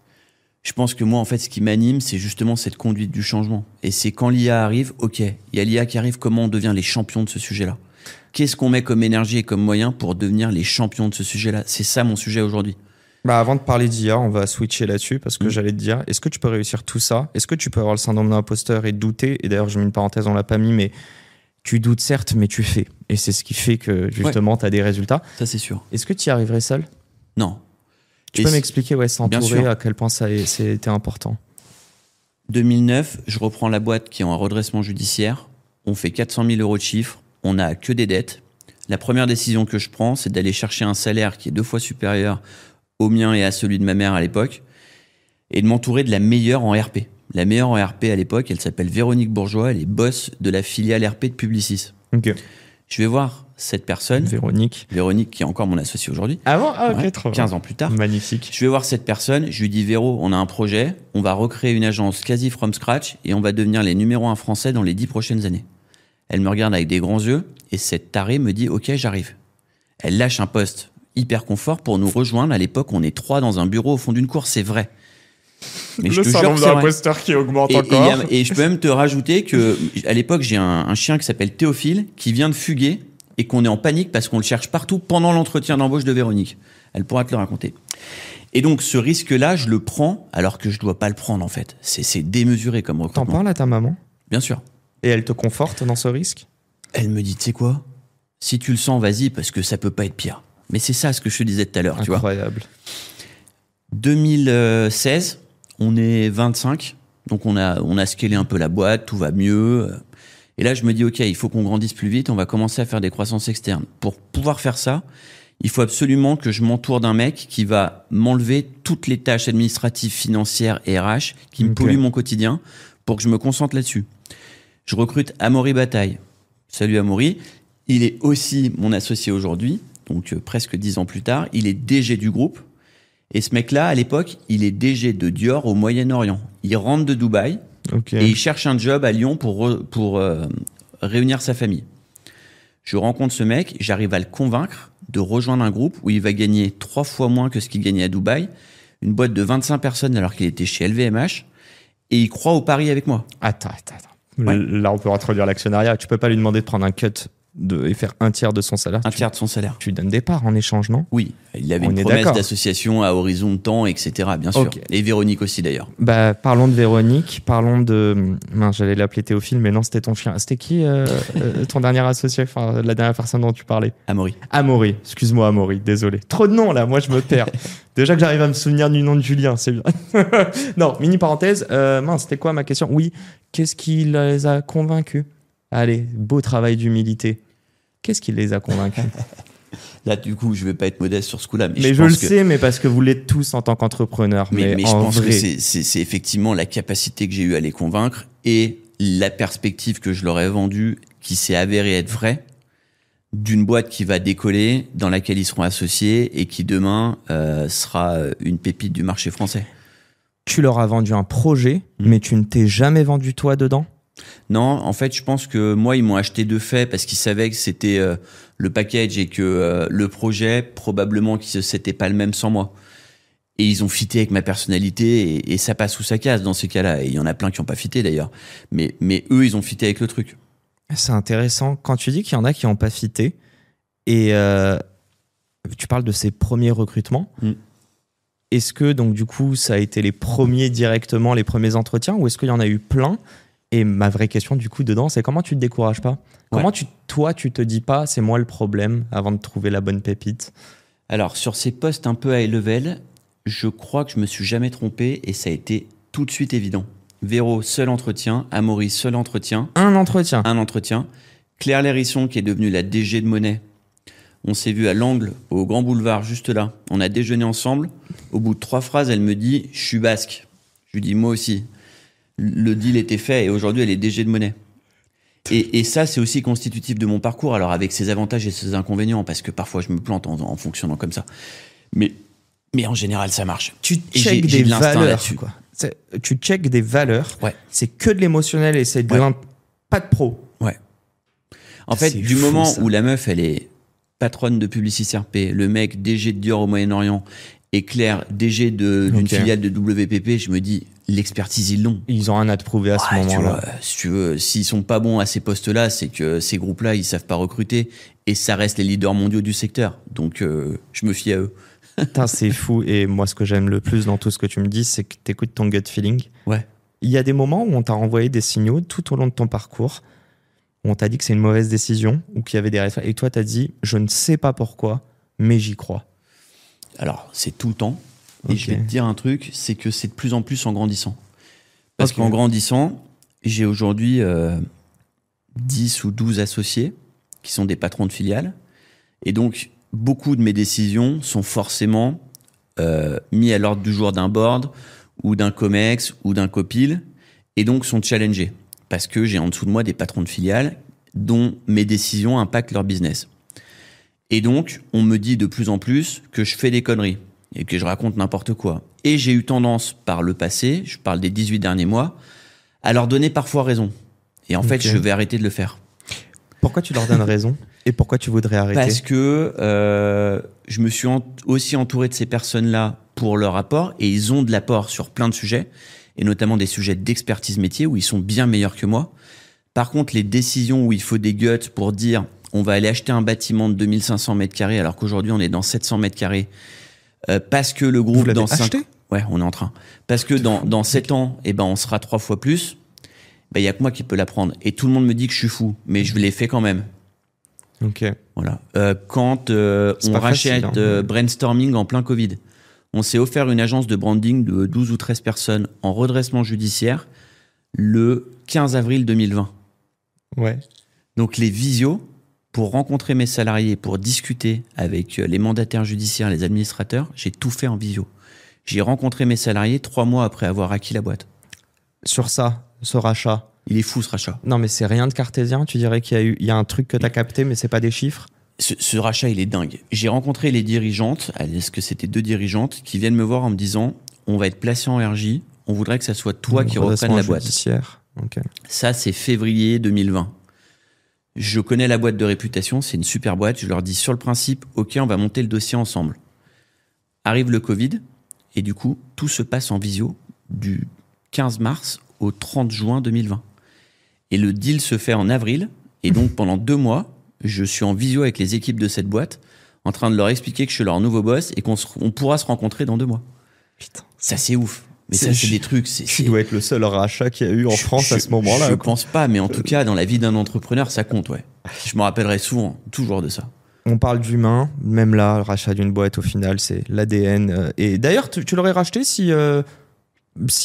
Je pense que moi, en fait, ce qui m'anime, c'est justement cette conduite du changement. Et c'est quand l'IA arrive, ok, il y a l'IA qui arrive, comment on devient les champions de ce sujet-là? Qu'est-ce qu'on met comme énergie et comme moyen pour devenir les champions de ce sujet-là? C'est ça mon sujet aujourd'hui. Avant de parler d'IA, on va switcher là-dessus parce que j'allais te dire, est-ce que tu peux réussir tout ça? Est-ce que tu peux avoir le syndrome de l'imposteur et douter? Et d'ailleurs, j'ai mis une parenthèse, on l'a pas mis, mais tu doutes certes, mais tu fais. Et c'est ce qui fait que justement, tu as des résultats. Ça, c'est sûr. Est-ce que tu y arriverais seul? Non. Tu peux m'expliquer, s'entourer, à quel point c'était important? 2009, je reprends la boîte qui est en redressement judiciaire. On fait 400 000 euros de chiffre. On n'a que des dettes. La première décision que je prends, c'est d'aller chercher un salaire qui est 2 fois supérieur au mien et à celui de ma mère à l'époque, et de m'entourer de la meilleure en RP. La meilleure en RP à l'époque, elle s'appelle Véronique Bourgeois, elle est boss de la filiale RP de Publicis. Ok. Je vais voir cette personne. Véronique, qui est encore mon associé aujourd'hui. Ah bon? Ah ok, trop 15 ans plus tard. Magnifique. Je vais voir cette personne, je lui dis Véro, on a un projet, on va recréer une agence quasi from scratch et on va devenir les numéros 1 français dans les 10 prochaines années. Elle me regarde avec des grands yeux et cette tarée me dit ok, j'arrive. Elle lâche un poste hyper confort pour nous rejoindre. À l'époque, on est 3 dans un bureau au fond d'une cour, c'est vrai. Mais le syndrome de l'imposteur qui augmente encore. Et je peux même te rajouter que à l'époque, j'ai un chien qui s'appelle Théophile qui vient de fuguer et qu'on est en panique parce qu'on le cherche partout pendant l'entretien d'embauche de Véronique. Elle pourra te le raconter. Et donc, ce risque-là, je le prends alors que je dois pas le prendre, en fait. C'est démesuré comme recrutement. T'en parles à ta maman? Bien sûr. Et elle te conforte dans ce risque? Elle me dit, tu sais quoi? Si tu le sens, vas-y, parce que ça peut pas être pire. Mais c'est ça ce que je te disais tout à l'heure, tu vois. Incroyable. 2016, on est 25, donc on a scalé un peu la boîte, tout va mieux. Et là, je me dis, ok, il faut qu'on grandisse plus vite, on va commencer à faire des croissances externes. Pour pouvoir faire ça, il faut absolument que je m'entoure d'un mec qui va m'enlever toutes les tâches administratives, financières et RH qui me polluent mon quotidien pour que je me concentre là-dessus. Je recrute Amaury Bataille. Salut Amaury. Il est aussi mon associé aujourd'hui. Donc presque 10 ans plus tard, il est DG du groupe. Et ce mec-là, à l'époque, il est DG de Dior au Moyen-Orient. Il rentre de Dubaï et il cherche un job à Lyon pour réunir sa famille. Je rencontre ce mec, j'arrive à le convaincre de rejoindre un groupe où il va gagner 3 fois moins que ce qu'il gagnait à Dubaï, une boîte de 25 personnes alors qu'il était chez LVMH, et il croit au pari avec moi. Attends. Ouais. Là, on peut introduire l'actionnariat. Tu peux pas lui demander de prendre un cut et faire un tiers de son salaire. Un tiers de son salaire. Tu lui donnes des parts en échange, non? Oui, il avait une promesse d'association à horizon de temps, etc. Bien sûr. Okay. Et Véronique aussi d'ailleurs. Parlons de Véronique, parlons de... j'allais l'appeler Théophile, mais non, c'était ton chien. C'était qui ton dernier associé, enfin la dernière personne dont tu parlais? Amaury, excuse-moi Amaury, désolé. Trop de noms là, moi je me perds. Déjà que j'arrive à me souvenir du nom de Julien, c'est bien. Non, mini parenthèse, c'était quoi ma question? Oui, qu'est-ce qui les a convaincus? Allez, beau travail d'humilité. Qu'est-ce qui les a convaincus? Là, du coup, je vais pas être modeste sur ce coup-là. Mais je le sais, mais parce que vous l'êtes tous en tant qu'entrepreneurs. Mais je pense que c'est effectivement la capacité que j'ai eue à les convaincre et la perspective que je leur ai vendue qui s'est avérée être vraie d'une boîte qui va décoller, dans laquelle ils seront associés et qui demain sera une pépite du marché français. tu leur as vendu un projet, mais tu ne t'es jamais vendu toi dedans? Non, en fait, je pense que moi, ils m'ont acheté de fait parce qu'ils savaient que c'était le package et que le projet, probablement, c'était pas le même sans moi. Et ils ont fité avec ma personnalité et ça passe ou ça casse dans ces cas-là. Et il y en a plein qui n'ont pas fité d'ailleurs. Mais eux, ils ont fité avec le truc. C'est intéressant. Quand tu dis qu'il y en a qui n'ont pas fité, et tu parles de ces premiers recrutements, est-ce que donc du coup, ça a été les premiers directement, les premiers entretiens, ou est-ce qu'il y en a eu plein? Et ma vraie question du coup dedans, c'est comment tu te décourages pas? Comment toi, tu te dis pas, c'est moi le problème, avant de trouver la bonne pépite? Alors, sur ces postes un peu high level, je crois que je me suis jamais trompé et ça a été tout de suite évident. Véro, seul entretien. Amaury, seul entretien. Un entretien. Claire Lérisson, qui est devenue la DG de Monet. On s'est vu à l'angle, au Grand Boulevard, juste là. On a déjeuné ensemble. Au bout de 3 phrases, elle me dit « Je suis basque ». Je lui dis « Moi aussi ». Le deal était fait et aujourd'hui, elle est DG de Monet. Et ça, c'est aussi constitutif de mon parcours, alors avec ses avantages et ses inconvénients, parce que parfois, je me plante en fonctionnant comme ça. Mais en général, ça marche. Tu checkes des valeurs, quoi. Tu checkes des valeurs. Ouais. C'est que de l'émotionnel et c'est pas de pro. Ouais. En fait, du moment où la meuf, elle est patronne de Publicis RP, le mec DG de Dior au Moyen-Orient et Claire DG d'une filiale de WPP, je me dis, l'expertise, ils l'ont. Ils ont rien à te prouver à ce moment-là. Si tu veux, s'ils sont pas bons à ces postes-là, c'est que ces groupes-là, ils savent pas recruter et ça reste les leaders mondiaux du secteur. Donc, je me fie à eux. Putain, c'est fou. Et moi, ce que j'aime le plus dans tout ce que tu me dis, c'est que tu écoutes ton gut feeling. Ouais. Il y a des moments où on t'a renvoyé des signaux tout au long de ton parcours, où on t'a dit que c'est une mauvaise décision, ou qu'il y avait des réflexes. Et toi, t'as dit, je ne sais pas pourquoi, mais j'y crois. Alors, c'est tout le temps. Et je vais te dire un truc, c'est que c'est de plus en plus en grandissant. Parce qu'en grandissant, j'ai aujourd'hui 10 ou 12 associés qui sont des patrons de filiales. Et donc, beaucoup de mes décisions sont forcément mis à l'ordre du jour d'un board ou d'un COMEX ou d'un COPIL et donc sont challengés. Parce que j'ai en dessous de moi des patrons de filiales dont mes décisions impactent leur business. Et donc, on me dit de plus en plus que je fais des conneries et que je raconte n'importe quoi. Et j'ai eu tendance par le passé, je parle des 18 derniers mois, à leur donner parfois raison. Et en fait, je vais arrêter de le faire. Pourquoi tu leur donnes raison? Et pourquoi tu voudrais arrêter? Parce que je me suis aussi entouré de ces personnes-là pour leur apport, et ils ont de l'apport sur plein de sujets, et notamment des sujets d'expertise métier où ils sont bien meilleurs que moi. Par contre, les décisions où il faut des guts pour dire on va aller acheter un bâtiment de 2500 mètres carrés alors qu'aujourd'hui on est dans 700 mètres carrés parce que le groupe dans 5 ans... Ouais, on est en train. Parce que dans 7 ans, on sera 3 fois plus. Il y a que moi qui peux la prendre. Et tout le monde me dit que je suis fou, mais je l'ai fait quand même. Ok. Voilà. Quand on rachète Brainstorming en plein Covid, on s'est offert une agence de branding de 12 ou 13 personnes en redressement judiciaire le 15 avril 2020. Ouais. Donc les visios, pour rencontrer mes salariés, pour discuter avec les mandataires judiciaires, les administrateurs, j'ai tout fait en visio. J'ai rencontré mes salariés 3 mois après avoir acquis la boîte. Sur ça, ce rachat. Il est fou ce rachat. Non, mais c'est rien de cartésien. Tu dirais qu'il y a un truc que tu as capté, mais c'est pas des chiffres. Ce rachat, il est dingue. J'ai rencontré les dirigeantes, est-ce que c'était 2 dirigeantes, qui viennent me voir en me disant on va être placé en RJ, on voudrait que ça soit toi qui reprennes la boîte. Okay. Ça, c'est février 2020. Je connais la boîte de réputation, c'est une super boîte. Je leur dis sur le principe, ok, on va monter le dossier ensemble. Arrive le Covid, et du coup, tout se passe en visio du 15 mars au 30 juin 2020. Et le deal se fait en avril, et donc pendant 2 mois, je suis en visio avec les équipes de cette boîte, en train de leur expliquer que je suis leur nouveau boss et qu'on pourra se rencontrer dans 2 mois. Putain, ça c'est ouf. Mais ça, c'est des trucs. Tu dois être le seul rachat qu'il y a eu en France à ce moment-là. Je pense pas, mais en tout cas, dans la vie d'un entrepreneur, ça compte, ouais. Je me rappellerai souvent, toujours de ça. On parle d'humain, même là, le rachat d'une boîte, au final, c'est l'ADN. Et d'ailleurs, tu l'aurais racheté si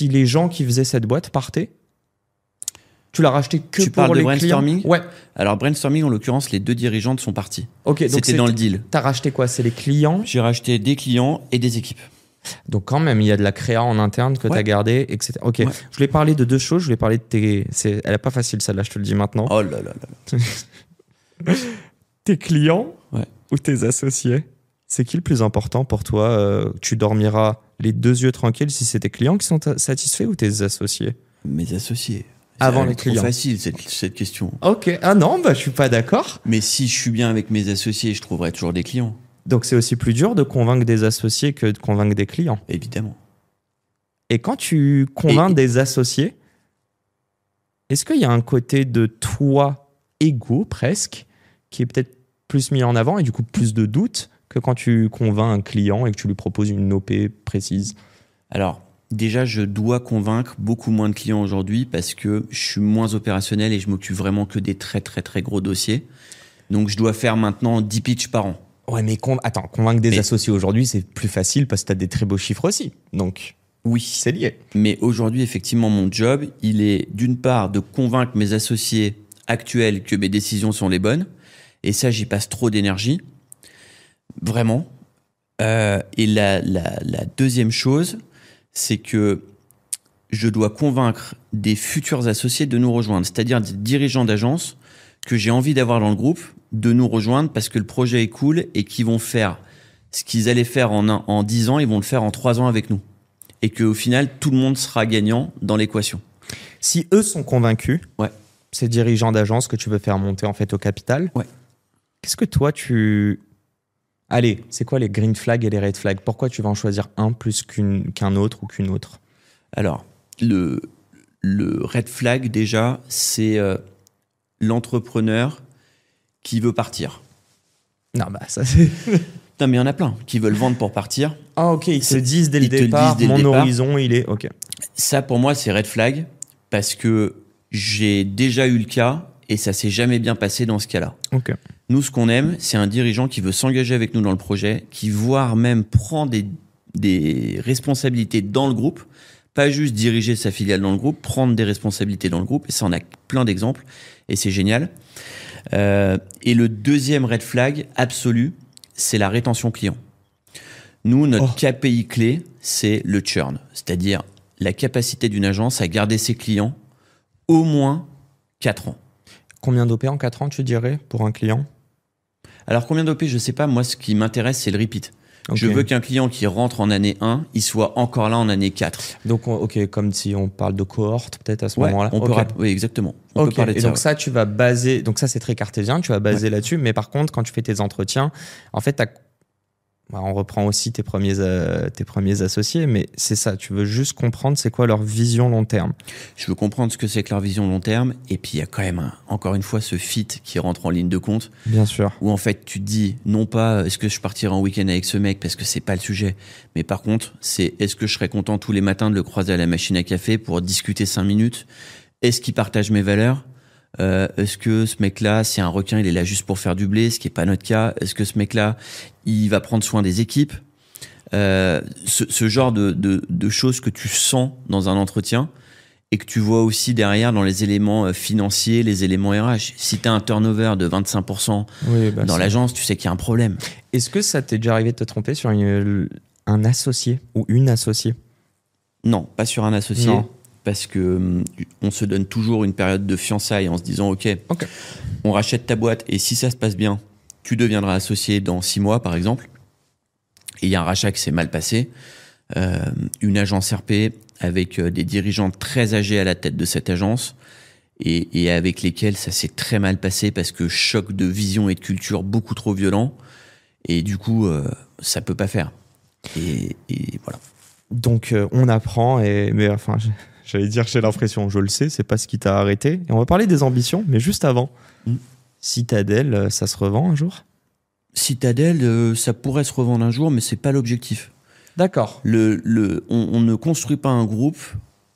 les gens qui faisaient cette boîte partaient? Tu l'as racheté que tu pour parles les de Brainstorming? clients? Ouais. Alors, Brainstorming, en l'occurrence, les 2 dirigeantes sont parties. Ok, donc c'était dans le deal. T'as racheté quoi? C'est les clients? J'ai racheté des clients et des équipes. Donc quand même, il y a de la créa en interne que tu as gardé, etc. Ok, je voulais parler de 2 choses. Je voulais parler de tes... Elle n'est pas facile celle-là, je te le dis maintenant. Oh là là là. Tes clients ou tes associés, c'est qui le plus important pour toi? Tu dormiras les deux yeux tranquilles si c'est tes clients qui sont satisfaits ou tes associés? Mes associés. Avant les C'est trop clients. facile cette question. Ok, ah non, bah je suis pas d'accord. Mais si je suis bien avec mes associés, je trouverai toujours des clients, Donc c'est aussi plus dur de convaincre des associés que de convaincre des clients. évidemment. Et quand tu convaincs des associés, est-ce qu'il y a un côté de toi égo presque qui est peut-être plus mis en avant et du coup plus de doute que quand tu convaincs un client et que tu lui proposes une OP précise? Alors, déjà, je dois convaincre beaucoup moins de clients aujourd'hui parce que je suis moins opérationnel et je m'occupe vraiment que des très très très gros dossiers. Donc, je dois faire maintenant 10 pitchs par an. Ouais, mais attends, convaincre des Mais- associés aujourd'hui, c'est plus facile parce que tu as des très beaux chiffres aussi. Donc, Oui, c'est lié. mais aujourd'hui, effectivement, mon job, il est d'une part de convaincre mes associés actuels que mes décisions sont les bonnes. Et ça, j'y passe trop d'énergie. Vraiment. Et la deuxième chose, c'est que je dois convaincre des futurs associés de nous rejoindre, c'est-à-dire des dirigeants d'agence que j'ai envie d'avoir dans le groupe, de nous rejoindre parce que le projet est cool et qu'ils vont faire ce qu'ils allaient faire en 10 ans, ils vont le faire en 3 ans avec nous. Et qu'au final, tout le monde sera gagnant dans l'équation. Si eux sont convaincus, Ouais. ces dirigeants d'agence que tu veux faire monter en fait au capital, Ouais. qu'est-ce que toi tu... Allez, c'est quoi les green flags et les red flags? Pourquoi tu vas en choisir un plus qu'un autre ou qu'une autre? Alors, le red flag, déjà, c'est l'entrepreneur qui veut partir. Non, bah ça c'est... Non, mais il y en a plein qui veulent vendre pour partir. Ah ok, ils te disent dès le Ils te le départ, disent dès le mon départ. horizon il est... Ok. Ça, pour moi, c'est red flag parce que j'ai déjà eu le cas et ça s'est jamais bien passé dans ce cas-là. Ok. Nous, ce qu'on aime, c'est un dirigeant qui veut s'engager avec nous dans le projet, qui voire même prend des responsabilités dans le groupe, pas juste diriger sa filiale dans le groupe, prendre des responsabilités dans le groupe. Et ça, on a plein d'exemples et c'est génial. Et le deuxième red flag absolu, c'est la rétention client. Nous, notre KPI clé, c'est le churn, c'est-à-dire la capacité d'une agence à garder ses clients au moins 4 ans. Combien d'OP en 4 ans tu dirais pour un client? Alors, combien d'OP, je sais pas. Moi, ce qui m'intéresse, c'est le repeat. Ok. Je veux qu'un client qui rentre en année 1, il soit encore là en année 4. Donc ok, comme si on parle de cohorte peut-être à ce Ouais, moment-là. on peut Ok. oui, exactement. On Ok, peut parler de et ça. donc ça, tu vas baser... Donc ça, c'est très cartésien, tu vas baser là-dessus. Mais par contre, quand tu fais tes entretiens, en fait, on reprend aussi tes premiers associés, mais c'est ça, tu veux juste comprendre c'est quoi leur vision long terme. Je veux comprendre ce que c'est que leur vision long terme. Et puis, il y a quand même, encore une fois, ce fit qui rentre en ligne de compte. Bien sûr. Où en fait, tu te dis, non pas est-ce que je partirai en week-end avec ce mec, parce que c'est pas le sujet. Mais par contre, c'est est-ce que je serais content tous les matins de le croiser à la machine à café pour discuter 5 minutes? Est-ce qu'il partage mes valeurs? Est-ce que ce mec-là, c'est un requin, il est là juste pour faire du blé, ce qui n'est pas notre cas? Est-ce que ce mec-là, il va prendre soin des équipes? Ce genre de choses que tu sens dans un entretien et que tu vois aussi derrière dans les éléments financiers, les éléments RH. Si tu as un turnover de 25% Oui, bah, dans ça. l'agence, tu sais qu'il y a un problème. Est-ce que ça t'est déjà arrivé de te tromper sur un associé ou une associée? Non, pas sur un associé. Non. Parce que on se donne toujours une période de fiançailles en se disant ok, Ok. on rachète ta boîte et si ça se passe bien, tu deviendras associé dans 6 mois par exemple. Et il y a un rachat qui s'est mal passé. Une agence RP avec des dirigeants très âgés à la tête de cette agence et avec lesquels ça s'est très mal passé parce que choc de vision et de culture beaucoup trop violent. Et du coup, ça peut pas faire. Et voilà. Donc on apprend, mais enfin, j'allais dire j'ai l'impression, je le sais, c'est pas ce qui t'a arrêté. Et on va parler des ambitions, mais juste avant. Citadel, ça se revend un jour? Citadel, ça pourrait se revendre un jour, mais c'est pas l'objectif. D'accord. On ne construit pas un groupe,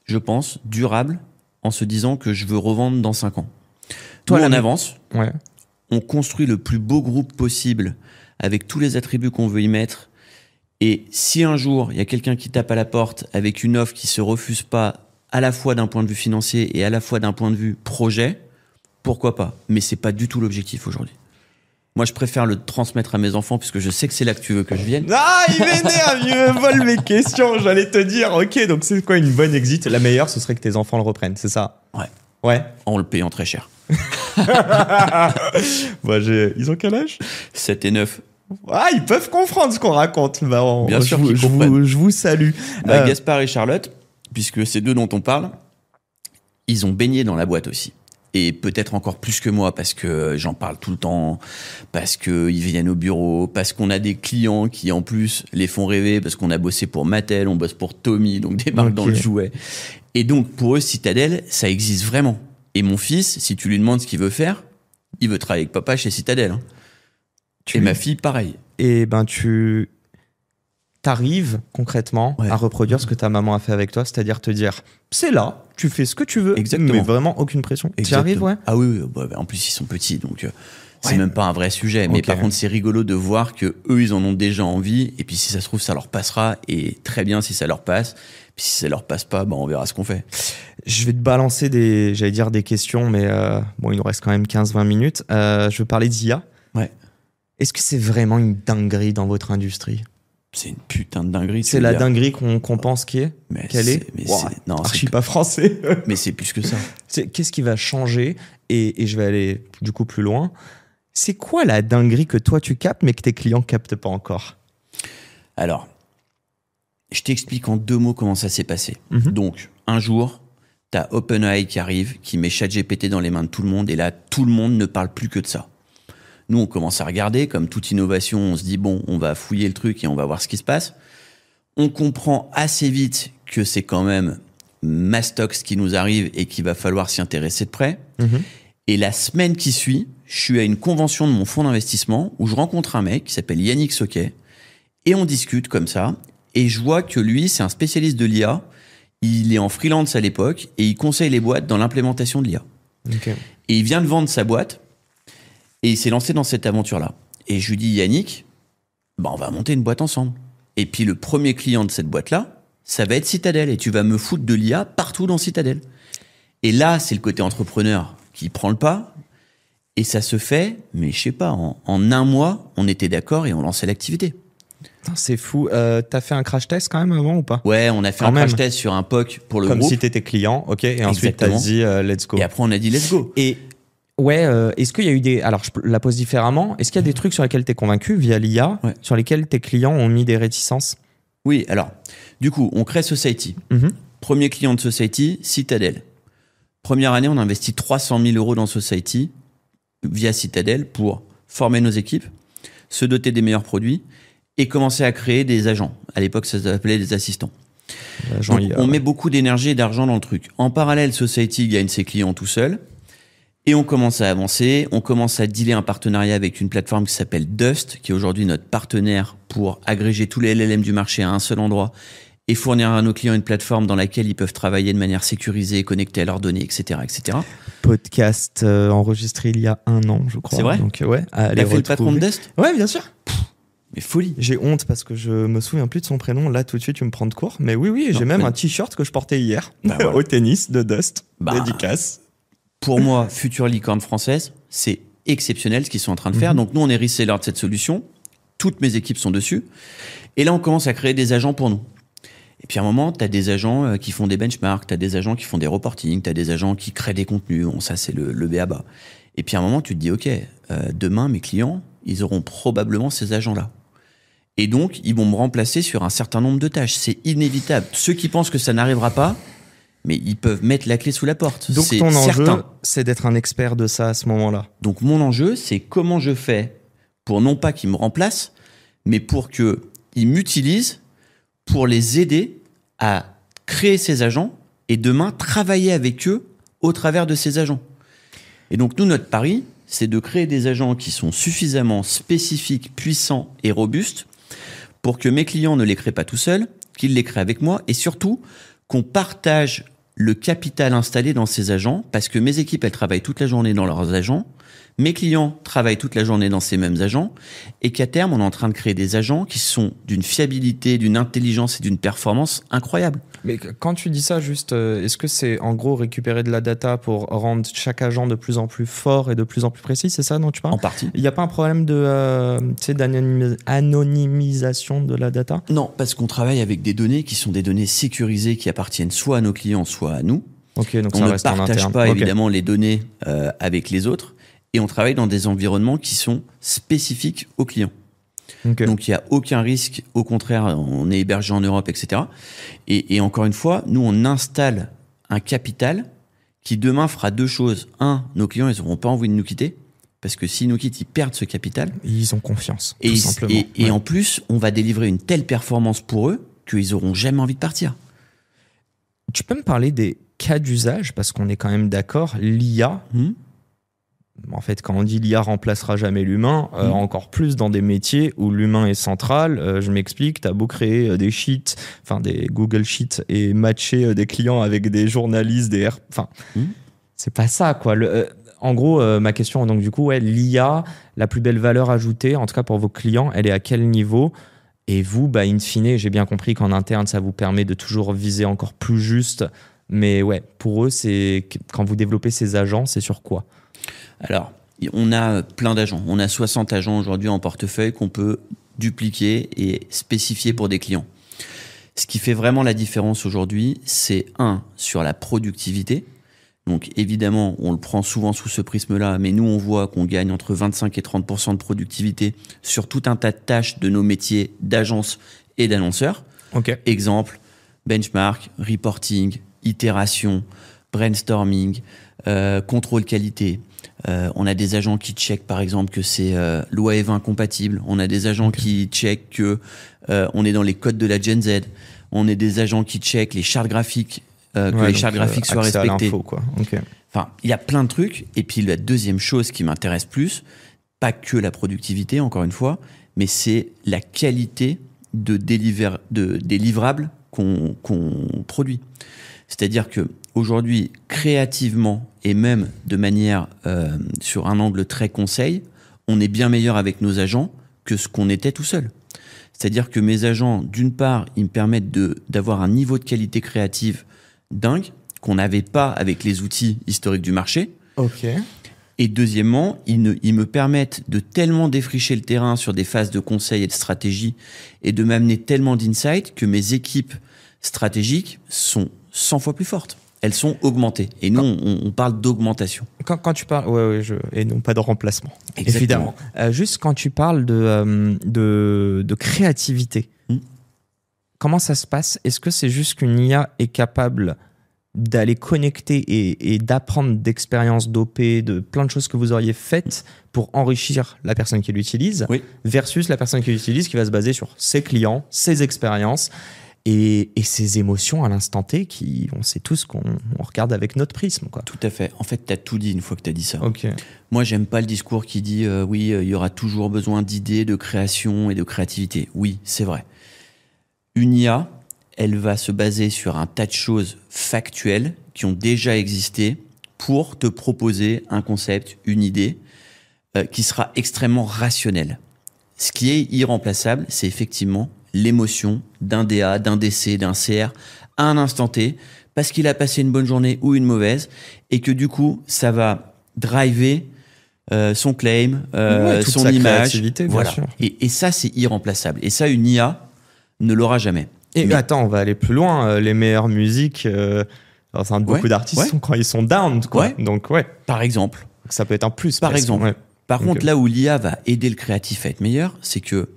je pense, durable, en se disant que je veux revendre dans 5 ans. Toi, Nous, on la- avance, Ouais. on construit le plus beau groupe possible avec tous les attributs qu'on veut y mettre. Et si un jour, il y a quelqu'un qui tape à la porte avec une offre qui se refuse pas à la fois d'un point de vue financier et à la fois d'un point de vue projet, pourquoi pas? Mais c'est pas du tout l'objectif aujourd'hui. Moi, je préfère le transmettre à mes enfants puisque je sais que c'est là que tu veux que je vienne. Ah, il m'énerve, il me vole mes questions. J'allais te dire, ok, donc c'est quoi une bonne exit? La meilleure, ce serait que tes enfants le reprennent, c'est ça? Ouais. Ouais. En le payant très cher. Ils ont quel âge? 7 et 9. Ah, ils peuvent comprendre ce qu'on raconte. Bah, Bien sûr qu'ils comprennent. Je vous salue. Gaspard et Charlotte, puisque c'est deux dont on parle, ils ont baigné dans la boîte aussi. Et peut-être encore plus que moi, parce que j'en parle tout le temps, parce qu'ils viennent au bureau, parce qu'on a des clients qui, en plus, les font rêver, parce qu'on a bossé pour Mattel, on bosse pour Tommy, donc des marques dans le jouet. Et donc, pour eux, Citadel, ça existe vraiment. Et mon fils, si tu lui demandes ce qu'il veut faire, il veut travailler avec papa chez Citadel. Hein. Et ma fille, pareil. Et ben, tu t'arrives concrètement à reproduire ce que ta maman a fait avec toi, c'est-à-dire te dire, c'est là, tu fais ce que tu veux, exactement. Mais vraiment aucune pression. Tu y arrives, ouais? Ah oui, en plus ils sont petits, donc c'est même pas un vrai sujet. Mais par contre, c'est rigolo de voir que eux, ils en ont déjà envie, et puis si ça se trouve, ça leur passera, et très bien si ça leur passe. Puis si ça leur passe pas, on verra ce qu'on fait. Je vais te balancer des questions, mais bon, il nous reste quand même 15-20 minutes. Je veux parler d'IA. Ouais. Est-ce que c'est vraiment une dinguerie dans votre industrie? C'est une putain de dinguerie. C'est la dinguerie qu'on pense qu'elle est. Non, archi pas français. Mais c'est plus que ça. Qu'est-ce qui va changer? Et je vais aller du coup plus loin. C'est quoi la dinguerie que toi tu captes, mais que tes clients captent pas encore? Alors, je t'explique en 2 mots comment ça s'est passé. Donc, un jour, t'as OpenAI qui arrive, qui met ChatGPT dans les mains de tout le monde, et là, tout le monde ne parle plus que de ça. Nous, on commence à regarder, comme toute innovation, on se dit, bon, on va fouiller le truc et on va voir ce qui se passe. On comprend assez vite que c'est quand même mastox qui nous arrive et qu'il va falloir s'y intéresser de près. Et la semaine qui suit, je suis à une convention de mon fonds d'investissement où je rencontre un mec qui s'appelle Yannick Soquet et on discute comme ça. Et je vois que lui, c'est un spécialiste de l'IA. Il est en freelance à l'époque et il conseille les boîtes dans l'implémentation de l'IA. Et il vient de vendre sa boîte. Et il s'est lancé dans cette aventure-là. Et je lui dis, Yannick, on va monter une boîte ensemble. Et puis le premier client de cette boîte-là, ça va être Citadel. Et tu vas me foutre de l'IA partout dans Citadel. Et là, c'est le côté entrepreneur qui prend le pas. Et ça se fait, mais je sais pas, en 1 mois, on était d'accord et on lançait l'activité. C'est fou. T'as fait un crash test quand même avant ou pas? Ouais, on a fait un crash test sur un POC pour le groupe. Comme si t'étais client, ok. Et ensuite, t'as dit let's go. Et après, on a dit let's go. Et ouais, est-ce qu'il y a eu des... Alors, je la pose différemment. Est-ce qu'il y a des trucs sur lesquels tu es convaincu via l'IA, sur lesquels tes clients ont mis des réticences? Oui, alors, du coup, on crée Society. Premier client de Society, Citadel. Première année, on a investi 300 000 € dans Society via Citadel pour former nos équipes, se doter des meilleurs produits et commencer à créer des agents. À l'époque, ça s'appelait des assistants. Donc, on met beaucoup d'énergie et d'argent dans le truc. En parallèle, Society gagne ses clients tout seul. Et on commence à avancer, on commence à dealer un partenariat avec une plateforme qui s'appelle Dust, qui est aujourd'hui notre partenaire pour agréger tous les LLM du marché à un seul endroit et fournir à nos clients une plateforme dans laquelle ils peuvent travailler de manière sécurisée, connectée à leurs données, etc. etc. Podcast enregistré il y a 1 an, je crois. C'est vrai? Donc, ouais, t'as fait le patron de Dust? Ouais, bien sûr. Mais folie. J'ai honte parce que je me souviens plus de son prénom. Là, tout de suite, tu me prends de court. Mais oui, j'ai même un t-shirt que je portais hier au tennis de Dust. Dédicace. Pour moi, future licorne française, c'est exceptionnel ce qu'ils sont en train de faire. Donc nous, on est reseller de cette solution. Toutes mes équipes sont dessus. Et là, on commence à créer des agents pour nous. Et puis à un moment, tu as des agents qui font des benchmarks, tu as des agents qui font des reporting, tu as des agents qui créent des contenus. Bon, ça, c'est le b.a.-ba. Et puis à un moment, tu te dis, OK, demain, mes clients, ils auront probablement ces agents-là. Et donc, ils vont me remplacer sur un certain nombre de tâches. C'est inévitable. Ceux qui pensent que ça n'arrivera pas, mais ils peuvent mettre la clé sous la porte. Donc ton enjeu, c'est d'être un expert de ça à ce moment-là. Donc mon enjeu, c'est comment je fais pour non pas qu'ils me remplacent, mais pour qu'ils m'utilisent pour les aider à créer ces agents et demain travailler avec eux au travers de ces agents. Et donc nous, notre pari, c'est de créer des agents qui sont suffisamment spécifiques, puissants et robustes pour que mes clients ne les créent pas tout seuls, qu'ils les créent avec moi et surtout qu'on partage le capital installé dans ces agents, parce que mes équipes, elles travaillent toute la journée dans leurs agents, mes clients travaillent toute la journée dans ces mêmes agents, et qu'à terme, on est en train de créer des agents qui sont d'une fiabilité, d'une intelligence et d'une performance incroyable. Mais quand tu dis ça, juste, est-ce que c'est en gros récupérer de la data pour rendre chaque agent de plus en plus fort et de plus en plus précis? C'est ça dont tu parles? En partie. Il n'y a pas un problème d'anonymisation de la data? Non, parce qu'on travaille avec des données qui sont des données sécurisées qui appartiennent soit à nos clients, soit à nous. Okay, donc on ça ne reste partage pas évidemment les données avec les autres et on travaille dans des environnements qui sont spécifiques aux clients. Ok. Donc il n'y a aucun risque, au contraire, on est hébergé en Europe, etc. Et encore une fois, nous on installe un capital qui demain fera deux choses. Un, nos clients, ils n'auront pas envie de nous quitter, parce que s'ils nous quittent, ils perdent ce capital. Ils ont confiance, Et, tout simplement. et Ouais. en plus, on va délivrer une telle performance pour eux qu'ils n'auront jamais envie de partir. Tu peux me parler des cas d'usage, parce qu'on est quand même d'accord, l'IA, en fait, quand on dit l'IA remplacera jamais l'humain, encore plus dans des métiers où l'humain est central. Je m'explique, tu as beau créer des sheets, enfin des Google Sheets, et matcher des clients avec des journalistes, c'est pas ça, quoi. En gros, ma question, donc du coup, ouais, l'IA, la plus belle valeur ajoutée, en tout cas pour vos clients, elle est à quel niveau? Et vous, in fine, j'ai bien compris qu'en interne, ça vous permet de toujours viser encore plus juste. Mais ouais, pour eux, c'est quand vous développez ces agents, c'est sur quoi? Alors, on a plein d'agents. On a 60 agents aujourd'hui en portefeuille qu'on peut dupliquer et spécifier pour des clients. Ce qui fait vraiment la différence aujourd'hui, c'est sur la productivité. Donc évidemment, on le prend souvent sous ce prisme-là, mais nous, on voit qu'on gagne entre 25 et 30% de productivité sur tout un tas de tâches de nos métiers d'agence et d'annonceurs. Ok. Exemple, benchmark, reporting, itération, brainstorming, contrôle qualité. On a des agents qui checkent par exemple que c'est loi E20 compatible. On a des agents qui checkent que on est dans les codes de la Gen Z. On a des agents qui checkent les chartes graphiques, que les chartes graphiques soient accès à respectées. l'info, quoi. Ok. Enfin, il y a plein de trucs. Et puis la deuxième chose qui m'intéresse plus, pas que la productivité, encore une fois, mais c'est la qualité des livrables qu'on produit. C'est-à-dire que aujourd'hui, créativement et même de manière sur un angle très conseil, on est bien meilleur avec nos agents que ce qu'on était tout seul. C'est-à-dire que mes agents, d'une part, ils me permettent d'avoir un niveau de qualité créative dingue qu'on n'avait pas avec les outils historiques du marché. Ok. Et deuxièmement, ils me permettent de tellement défricher le terrain sur des phases de conseil et de stratégie et de m'amener tellement d'insights que mes équipes stratégiques sont 100 fois plus fortes. Elles sont augmentées. Et nous, on parle d'augmentation. Quand tu parles, et non pas de remplacement. Exactement. Évidemment. Juste quand tu parles de créativité, comment ça se passe? Est-ce que c'est juste qu'une IA est capable d'aller connecter et d'apprendre d'expériences d'OP, de plein de choses que vous auriez faites pour enrichir la personne qui l'utilise, Oui. versus la personne qui l'utilise qui va se baser sur ses clients, ses expériences et ses émotions à l'instant T, on sait tous qu'on regarde avec notre prisme, quoi. Tout à fait. En fait, tu as tout dit une fois que tu as dit ça. Ok. Moi, j'aime pas le discours qui dit il y aura toujours besoin d'idées, de création et de créativité. Oui, c'est vrai. Une IA, elle va se baser sur un tas de choses factuelles qui ont déjà existé pour te proposer un concept, une idée qui sera extrêmement rationnelle. Ce qui est irremplaçable, c'est effectivement l'émotion d'un DA, d'un DC, d'un CR à un instant T, parce qu'il a passé une bonne journée ou une mauvaise, et que du coup, ça va driver son claim, toute son sa image. créativité, bien Voilà. sûr. Et ça, c'est irremplaçable. Et ça, une IA ne l'aura jamais. Et Mais- attends, on va aller plus loin. Les meilleures musiques, beaucoup Ouais, d'artistes ouais. sont quand ils sont down, quoi. Ouais. Donc ouais, Par exemple. ça peut être un plus. Par presque. exemple. Ouais. Par Ok. contre, là où l'IA va aider le créatif à être meilleur, c'est que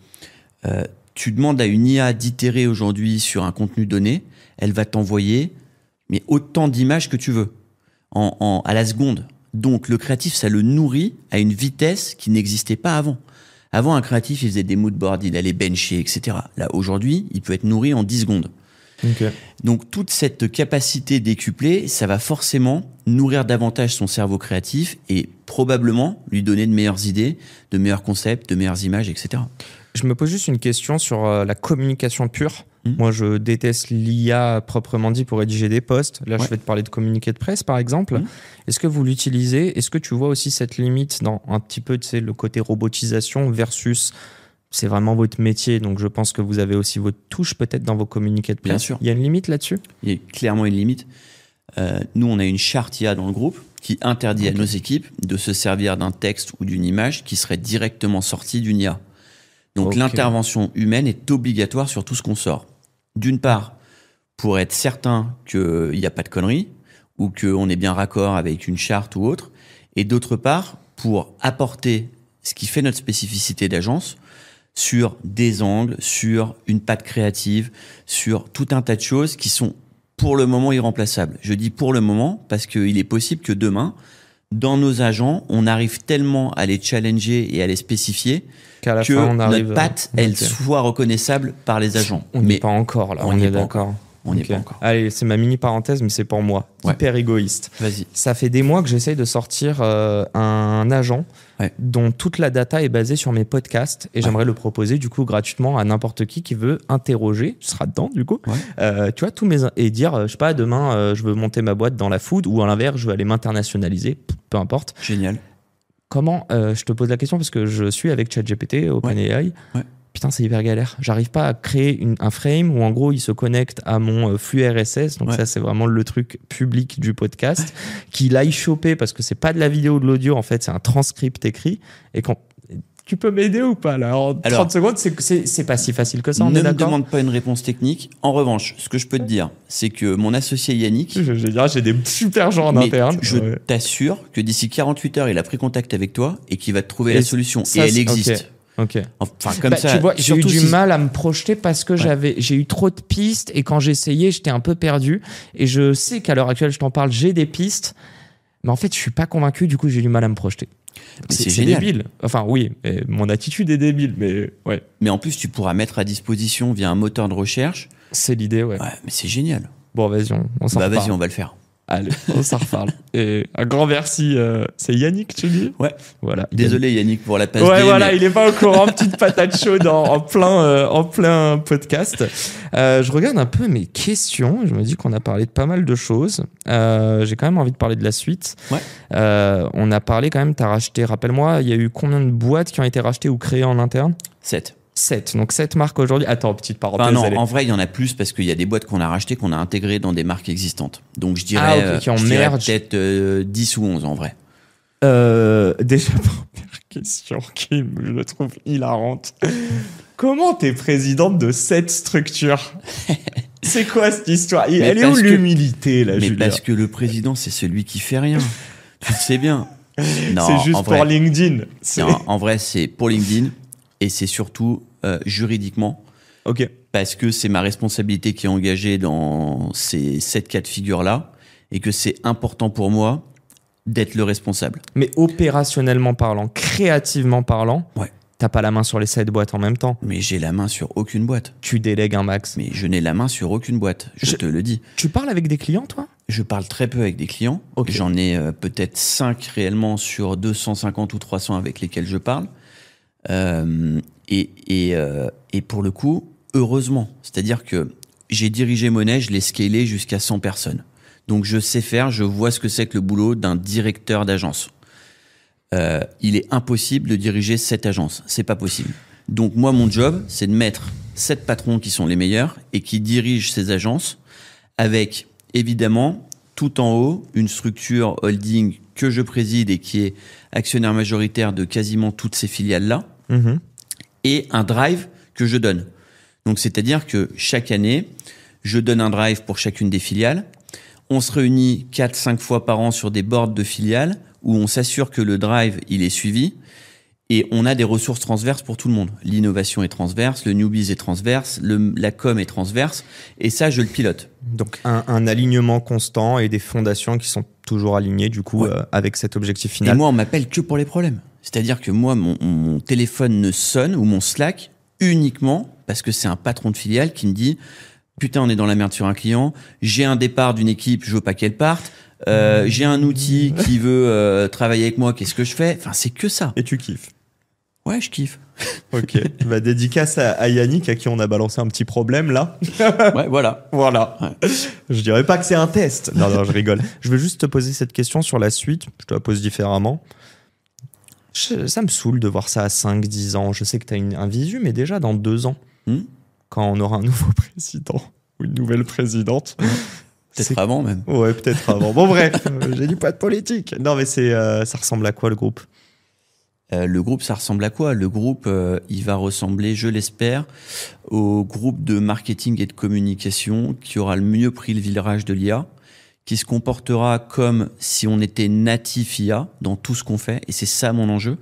tu demandes à une IA d'itérer aujourd'hui sur un contenu donné, elle va t'envoyer mais autant d'images que tu veux à la seconde. Donc le créatif, ça le nourrit à une vitesse qui n'existait pas avant. Avant, un créatif, il faisait des moodboards, il allait bencher, etc. Là, aujourd'hui, il peut être nourri en 10 secondes. Ok. Donc toute cette capacité décuplée, ça va forcément nourrir davantage son cerveau créatif et probablement lui donner de meilleures idées, de meilleurs concepts, de meilleures images, etc. Je me pose juste une question sur la communication pure. Moi, je déteste l'IA proprement dit pour rédiger des posts. Là, Ouais. je vais te parler de communiqué de presse, par exemple. Est-ce que vous l'utilisez? Est-ce que tu vois aussi cette limite dans un petit peu, tu sais, le côté robotisation versus c'est vraiment votre métier, donc je pense que vous avez aussi votre touche peut-être dans vos communiqués de presse. Bien sûr. Il y a une limite là-dessus? Il y a clairement une limite. Nous, on a une charte IA dans le groupe qui interdit à nos équipes de se servir d'un texte ou d'une image qui serait directement sortie d'une IA. Donc Ok. l'intervention humaine est obligatoire sur tout ce qu'on sort. D'une part, pour être certain qu'il n'y a pas de conneries ou qu'on est bien raccord avec une charte ou autre. Et d'autre part, pour apporter ce qui fait notre spécificité d'agence, sur des angles, sur une patte créative, sur tout un tas de choses qui sont pour le moment irremplaçables. Je dis pour le moment parce qu'il est possible que demain, dans nos agents, on arrive tellement à les challenger et à les spécifier qu'à la que fin, on arrive, notre patte, elle ok. soit reconnaissable par les agents. On n'y est pas encore là, on n'y est est pas d'accord. On n'y Ok. est pas encore. Allez, c'est ma mini parenthèse, mais c'est pour moi. Ouais. Hyper égoïste. Vas-y. Ça fait des mois que j'essaye de sortir un agent Ouais. dont toute la data est basée sur mes podcasts et j'aimerais le proposer du coup gratuitement à n'importe qui veut interroger, tu seras dedans du coup, tu vois, tous mes et dire, je sais pas, demain je veux monter ma boîte dans la food ou à l'inverse, je veux aller m'internationaliser, peu importe. Génial. Comment, je te pose la question parce que je suis avec ChatGPT, OpenAI. Ouais. Putain, c'est hyper galère. J'arrive pas à créer un frame où en gros il se connecte à mon flux RSS. Donc ça, c'est vraiment le truc public du podcast. Qu'il aille choper parce que c'est pas de la vidéo ou de l'audio. En fait, c'est un transcript écrit. Et quand tu peux m'aider ou pas là en 30 secondes, c'est pas si facile que ça. On ne est me d'accord. demande pas une réponse technique. En revanche, ce que je peux te dire, c'est que mon associé Yannick, J'ai des super gens en mais interne. je t'assure que d'ici 48 heures, il a pris contact avec toi et qu'il va te trouver la solution. ça, Et elle existe. Ok. Enfin, comme ça. Tu vois, j'ai eu surtout du si- mal à me projeter parce que j'ai eu trop de pistes et quand j'essayais, j'étais un peu perdu. Et je sais qu'à l'heure actuelle, je t'en parle, j'ai des pistes, mais en fait, je suis pas convaincu. Du coup, j'ai du mal à me projeter. Mais c'est C'est génial. débile. Enfin, oui, et mon attitude est débile, mais ouais, Mais en plus, tu pourras mettre à disposition via un moteur de recherche. c'est l'idée, ouais. Ouais, mais c'est génial. Bon, vas-y, on s'en Bah, reparle. vas-y, on va le faire. Allez, on s'en reparle. Et un grand merci. C'est Yannick, tu dis? Ouais. Voilà. Désolé, Yannick, pour la passe Ouais, D, voilà, mais- il est pas au courant, petite patate chaude en plein podcast. Je regarde un peu mes questions. Je me dis qu'on a parlé de pas mal de choses. J'ai quand même envie de parler de la suite. Ouais. On a parlé quand même, t'as racheté, rappelle-moi, il y a eu combien de boîtes qui ont été rachetées ou créées en interne? 7. 7. Donc 7 marques aujourd'hui. Attends, petite parenthèse. Enfin, non, allez. en vrai, il y en a plus parce qu'il y a des boîtes qu'on a rachetées qu'on a intégrées dans des marques existantes. Donc, je dirais, ok, qui en je dirais merge. peut-être 10 ou 11 en vrai. Déjà, première question qui je le trouve hilarante. Comment t'es présidente de cette structure? C'est quoi cette histoire? Elle est où parce que- l'humilité, là, Mais Julia? parce que le président, c'est celui qui fait rien. Tu le sais bien. Non, C'est juste en pour vrai, LinkedIn. C'est- non, en vrai, c'est pour LinkedIn et c'est surtout juridiquement Ok. parce que c'est ma responsabilité qui est engagée dans ces 7 cas de figure-là et que c'est important pour moi d'être le responsable. Mais opérationnellement parlant, créativement parlant, Ouais. t'as pas la main sur les 7 boîtes en même temps. Mais j'ai la main sur aucune boîte. Tu délègues un max. Mais je n'ai la main sur aucune boîte, je te le dis. Tu parles avec des clients, toi? Je parle très peu avec des clients. Ok. J'en ai peut-être 5 réellement sur 250 ou 300 avec lesquels je parle. Et pour le coup, heureusement. C'est-à-dire que j'ai dirigé Monnaie, je l'ai scalé jusqu'à 100 personnes. Donc je sais faire, je vois ce que c'est que le boulot d'un directeur d'agence. Il est impossible de diriger 7 agences. C'est pas possible. Donc moi, mon job, c'est de mettre 7 patrons qui sont les meilleurs et qui dirigent ces agences avec, évidemment, tout en haut, une structure holding que je préside et qui est actionnaire majoritaire de quasiment toutes ces filiales-là, et un drive que je donne. Donc, c'est-à-dire que chaque année, je donne un drive pour chacune des filiales. On se réunit 4-5 fois par an sur des boards de filiales où on s'assure que le drive, il est suivi. Et on a des ressources transverses pour tout le monde. L'innovation est transverse, le newbies est transverse, la com est transverse. Et ça, je le pilote. Donc un alignement constant et des fondations qui sont toujours alignées du coup Ouais. avec cet objectif Et final. moi, on m'appelle que pour les problèmes. C'est-à-dire que moi, mon téléphone ne sonne ou mon Slack uniquement parce que c'est un patron de filiale qui me dit « Putain, on est dans la merde sur un client. J'ai un départ d'une équipe, je veux pas qu'elle parte. J'ai un outil qui veut travailler avec moi, qu'est-ce que je fais ?» Enfin, c'est que ça. Et tu kiffes. Ouais, je kiffe. Ok. Bah, dédicace à Yannick à qui on a balancé un petit problème là. Ouais, voilà. Voilà. Ouais. Je dirais pas que c'est un test. Non, non, je rigole. Je veux juste te poser cette question sur la suite. Je te la pose différemment. Ça me saoule de voir ça à 5-10 ans. Je sais que tu as un visu, mais déjà dans 2 ans, quand on aura un nouveau président ou une nouvelle présidente. Peut-être avant même. Ouais, peut-être avant. Bon, bref, j'ai dit pas de politique. Non, mais ça ressemble à quoi le groupe? Le groupe, ça ressemble à quoi? Le groupe, il va ressembler, je l'espère, au groupe de marketing et de communication qui aura le mieux pris le virage de l'IA, qui se comportera comme si on était natif IA dans tout ce qu'on fait. Et c'est ça mon enjeu.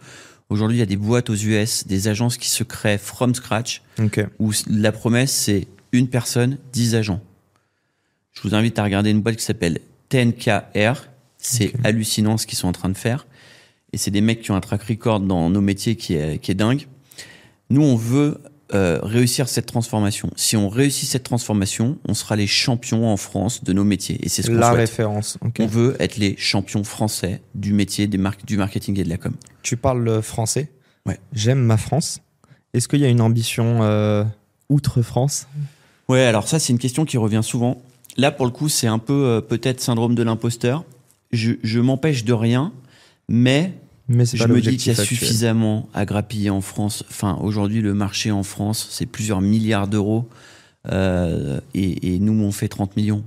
Aujourd'hui, il y a des boîtes aux US, des agences qui se créent from scratch, Ok. où la promesse, c'est une personne, 10 agents. Je vous invite à regarder une boîte qui s'appelle 10KR. C'est hallucinant ce qu'ils sont en train de faire. Et c'est des mecs qui ont un track record dans nos métiers qui est dingue. Nous, on veut réussir cette transformation. Si on réussit cette transformation, on sera les champions en France de nos métiers. Et c'est ce qu'on La souhaite. référence. Ok. On veut être les champions français du métier du marketing et de la com. Tu parles français. Ouais. J'aime ma France. Est-ce qu'il y a une ambition outre-France? Ouais, alors ça, c'est une question qui revient souvent. Là, pour le coup, c'est un peu peut-être syndrome de l'imposteur. Je m'empêche de rien, mais c'est pas je me dis qu'il y l'objectif a actuel. suffisamment à grappiller en France. Enfin, aujourd'hui, le marché en France, c'est plusieurs milliards d'euros. Et nous, on fait 30 millions.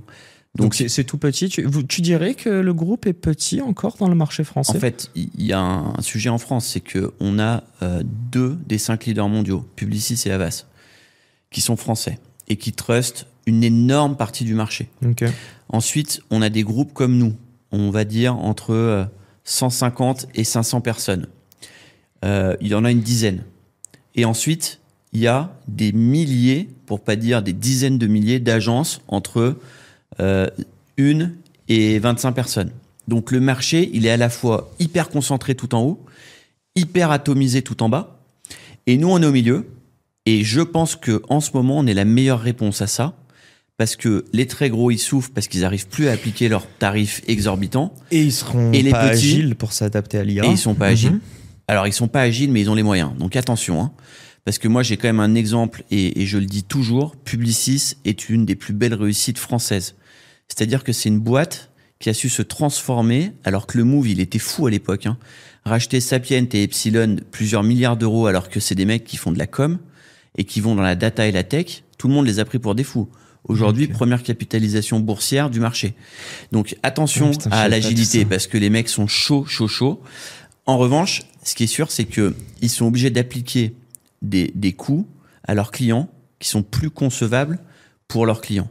Donc c'est tout petit. Tu dirais que le groupe est petit encore dans le marché français? En fait, il y a un sujet en France, c'est qu'on a 2 des 5 leaders mondiaux, Publicis et Havas, qui sont français et qui trustent une énorme partie du marché. Ok. Ensuite, on a des groupes comme nous, on va dire entre 150 et 500 personnes. Il y en a une dizaine. Et ensuite, il y a des milliers, pour pas dire des dizaines de milliers d'agences entre 1 et 25 personnes. Donc le marché, il est à la fois hyper concentré tout en haut, hyper atomisé tout en bas. Et nous, on est au milieu. Et je pense qu'en ce moment, on est la meilleure réponse à ça. Parce que les très gros, ils souffrent parce qu'ils n'arrivent plus à appliquer leurs tarifs exorbitants. Et ils seront Et les pas petits, agiles pour s'adapter à l'IA. Et ils sont pas agiles. Alors, ils sont pas agiles, mais ils ont les moyens. Donc attention, hein. Parce que moi, j'ai quand même un exemple, et je le dis toujours, Publicis est une des plus belles réussites françaises. C'est-à-dire que c'est une boîte qui a su se transformer, alors que le move, il était fou à l'époque. Hein. Racheter Sapient et Epsilon plusieurs milliards d'euros, alors que c'est des mecs qui font de la com et qui vont dans la data et la tech, tout le monde les a pris pour des fous. Aujourd'hui, première capitalisation boursière du marché. Donc attention à l'agilité, parce que les mecs sont chauds. En revanche, ce qui est sûr, c'est que ils sont obligés d'appliquer des coûts à leurs clients qui sont plus concevables pour leurs clients.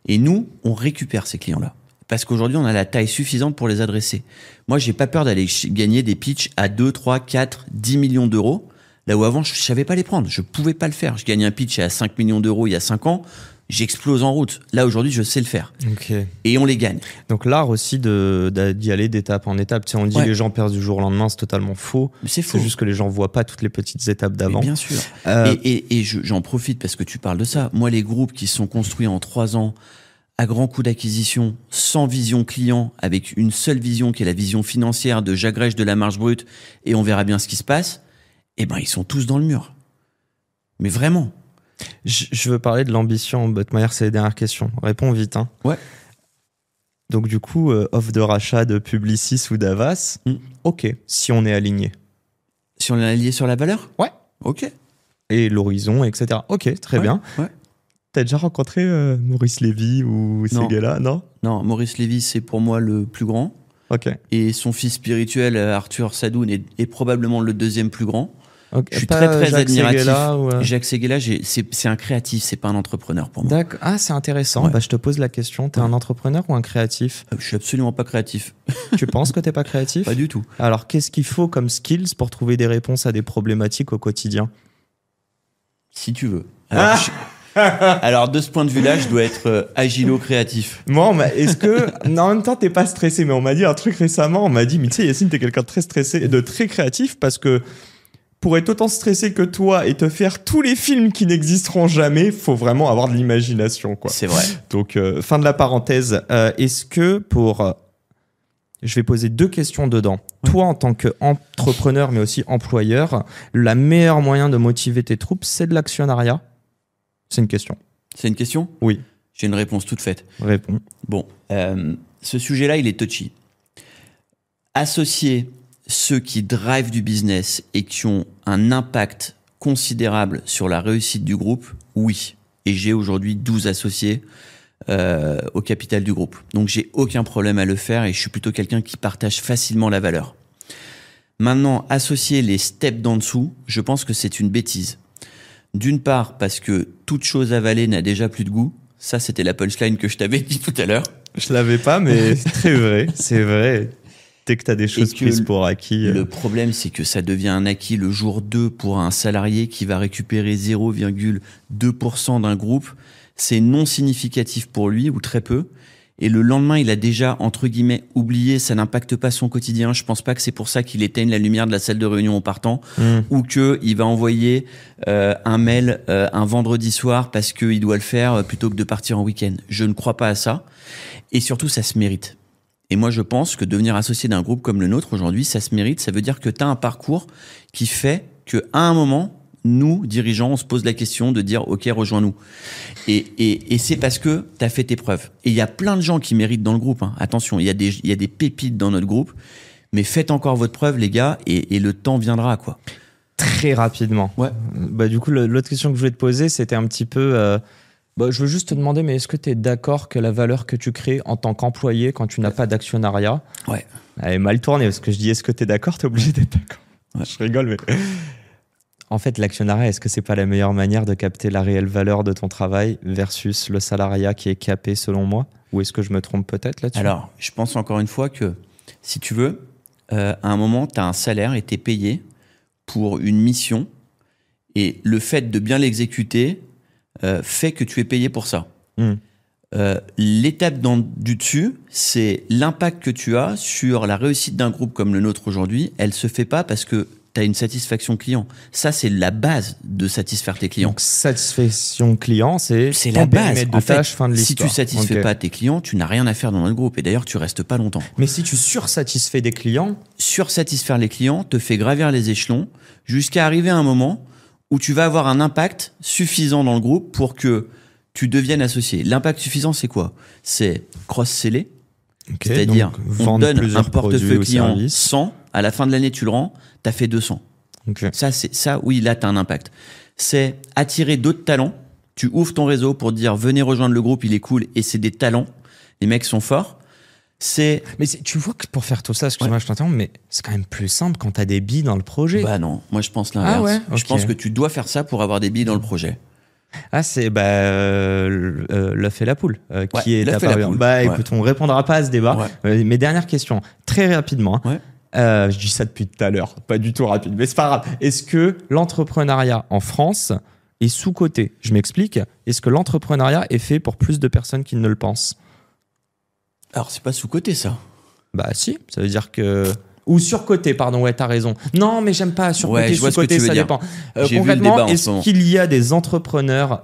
Et nous, on récupère ces clients-là. Parce qu'aujourd'hui, on a la taille suffisante pour les adresser. Moi, j'ai pas peur d'aller gagner des pitchs à 2, 3, 4, 10 millions d'euros. Là où avant, je savais pas les prendre. Je pouvais pas le faire. Je gagnais un pitch à 5 millions d'euros il y a 5 ans. J'explose en route. Là, aujourd'hui, je sais le faire. Okay. Et on les gagne. Donc, l'art aussi d'y aller d'étape en étape. Tu sais, on dit les gens perdent du jour au lendemain, c'est totalement faux. C'est faux. C'est juste que les gens voient pas toutes les petites étapes d'avant. Mais bien sûr. Et j'en profite parce que tu parles de ça. Moi, les groupes qui sont construits en 3 ans à grands coûts d'acquisition, sans vision client, avec une seule vision qui est la vision financière de j'agrège de la marge brute et on verra bien ce qui se passe, eh ben, ils sont tous dans le mur. Mais vraiment. Je veux parler de l'ambition, Botmeyer, c'est les dernières questions. Réponds vite. Hein. Ouais. Donc du coup, offre de rachat de Publicis ou d'Havas, ok, si on est aligné. Si on est aligné sur la valeur ? Ouais. Ok. Et l'horizon, etc. Ok, très bien. Ouais. T'as déjà rencontré Maurice Lévy ou ces gars-là, non ? Non, Maurice Lévy, c'est pour moi le plus grand. Ok. Et son fils spirituel, Arthur Sadoun, est probablement le deuxième plus grand. Okay. Je suis très admiratif. Seguela, Jacques Seguela, c'est un créatif, c'est pas un entrepreneur pour moi. D'accord. Ah, c'est intéressant. Ouais. Bah, je te pose la question. T'es un entrepreneur ou un créatif ? Je suis absolument pas créatif. Tu penses que t'es pas créatif ? Pas du tout. Alors, qu'est-ce qu'il faut comme skills pour trouver des réponses à des problématiques au quotidien ? Si tu veux. Alors, de ce point de vue-là, je dois être agilo-créatif. Moi, est-ce que... Non, en même temps, t'es pas stressé, mais on m'a dit un truc récemment. On m'a dit, mais tu sais, Yacine, t'es quelqu'un de très stressé, de très créatif, parce que pour être autant stressé que toi et te faire tous les films qui n'existeront jamais, faut vraiment avoir de l'imagination, quoi. C'est vrai. Donc, fin de la parenthèse. Est-ce que pour... je vais poser 2 questions dedans. Ouais. Toi, en tant qu'entrepreneur, mais aussi employeur, le meilleur moyen de motiver tes troupes, c'est de l'actionnariat ? C'est une question. C'est une question ? Oui. J'ai une réponse toute faite. Réponds. Bon, ce sujet-là, il est touchy. Associer ceux qui drivent du business et qui ont un impact considérable sur la réussite du groupe, oui. Et j'ai aujourd'hui 12 associés au capital du groupe. Donc, j'ai aucun problème à le faire et je suis plutôt quelqu'un qui partage facilement la valeur. Maintenant, associer les steps d'en dessous, je pense que c'est une bêtise. D'une part, parce que toute chose avalée n'a déjà plus de goût. Ça, c'était la punchline que je t'avais dit tout à l'heure. Je l'avais pas, mais c'est très vrai. C'est vrai. Dès que tu as des choses prises pour acquis. Le problème, c'est que ça devient un acquis le jour 2 pour un salarié qui va récupérer 0,2% d'un groupe. C'est non significatif pour lui, ou très peu. Et le lendemain, il a déjà, entre guillemets, oublié, ça n'impacte pas son quotidien. Je pense pas que c'est pour ça qu'il éteigne la lumière de la salle de réunion en partant, ou qu'il va envoyer un mail un vendredi soir parce qu'il doit le faire plutôt que de partir en week-end. Je ne crois pas à ça. Et surtout, ça se mérite. Et moi, je pense que devenir associé d'un groupe comme le nôtre aujourd'hui, ça se mérite. Ça veut dire que tu as un parcours qui fait qu'à un moment, nous, dirigeants, on se pose la question de dire « Ok, rejoins-nous ». Et c'est parce que tu as fait tes preuves. Et il y a plein de gens qui méritent dans le groupe. Hein. Attention, il y a des pépites dans notre groupe. Mais faites encore votre preuve, les gars, et le temps viendra, quoi. Très rapidement. Ouais. Bah, du coup, l'autre question que je voulais te poser, c'était un petit peu... je veux juste te demander, mais est-ce que tu es d'accord que la valeur que tu crées en tant qu'employé, quand tu n'as pas d'actionnariat, ouais. Elle est mal tournée, parce que je dis est-ce que tu es d'accord, tu es obligé d'être d'accord. Ouais. Je rigole, mais... En fait, l'actionnariat, est-ce que c'est pas la meilleure manière de capter la réelle valeur de ton travail versus le salariat qui est capé selon moi? Ou est-ce que je me trompe peut-être là-dessus? Alors, je pense encore une fois que, si tu veux, à un moment, tu as un salaire et tu es payé pour une mission. Et le fait de bien l'exécuter fait que tu es payé pour ça. L'étape du dessus, c'est l'impact que tu as sur la réussite d'un groupe comme le nôtre aujourd'hui. Elle se fait pas parce que tu as une satisfaction client. Ça, c'est la base de satisfaire tes clients. Donc, satisfaction client, c'est la base. De tâche, fin de si l'histoire. tu satisfais pas tes clients, tu n'as rien à faire dans notre groupe. Et d'ailleurs, tu restes pas longtemps. Mais si tu sursatisfais des clients... Sursatisfaire les clients te fait gravir les échelons jusqu'à arriver à un moment où tu vas avoir un impact suffisant dans le groupe pour que tu deviennes associé. L'impact suffisant, c'est quoi? C'est cross-seller. Okay, c'est-à-dire, on te donne un portefeuille client 100, à la fin de l'année, tu le rends, tu as fait 200. Okay. Ça, oui, là, tu as un impact. C'est attirer d'autres talents. Tu ouvres ton réseau pour dire, venez rejoindre le groupe, il est cool, et c'est des talents. Les mecs sont forts. Mais tu vois que pour faire tout ça, excuse-moi, je t'entends, mais c'est quand même plus simple quand tu as des billes dans le projet. Bah non, moi je pense l'inverse. Ah ouais, okay. Je pense que tu dois faire ça pour avoir des billes dans le projet. Ah, c'est l'œuf et la poule qui est apparu. Bah écoute, on répondra pas à ce débat. Ouais. Mes dernières questions, très rapidement. Ouais. Je dis ça depuis tout à l'heure, pas du tout rapide, mais c'est pas grave. Est-ce que l'entrepreneuriat en France est sous-coté? Je m'explique. Est-ce que l'entrepreneuriat est fait pour plus de personnes qui ne le pensent? Alors, c'est pas sous-coté, ça. Bah si, ça veut dire que... Ou surcoté, pardon, ouais, t'as raison. Non, mais j'aime pas surcoté, sous-coté, ça dépend. Concrètement, est-ce qu'il y a des entrepreneurs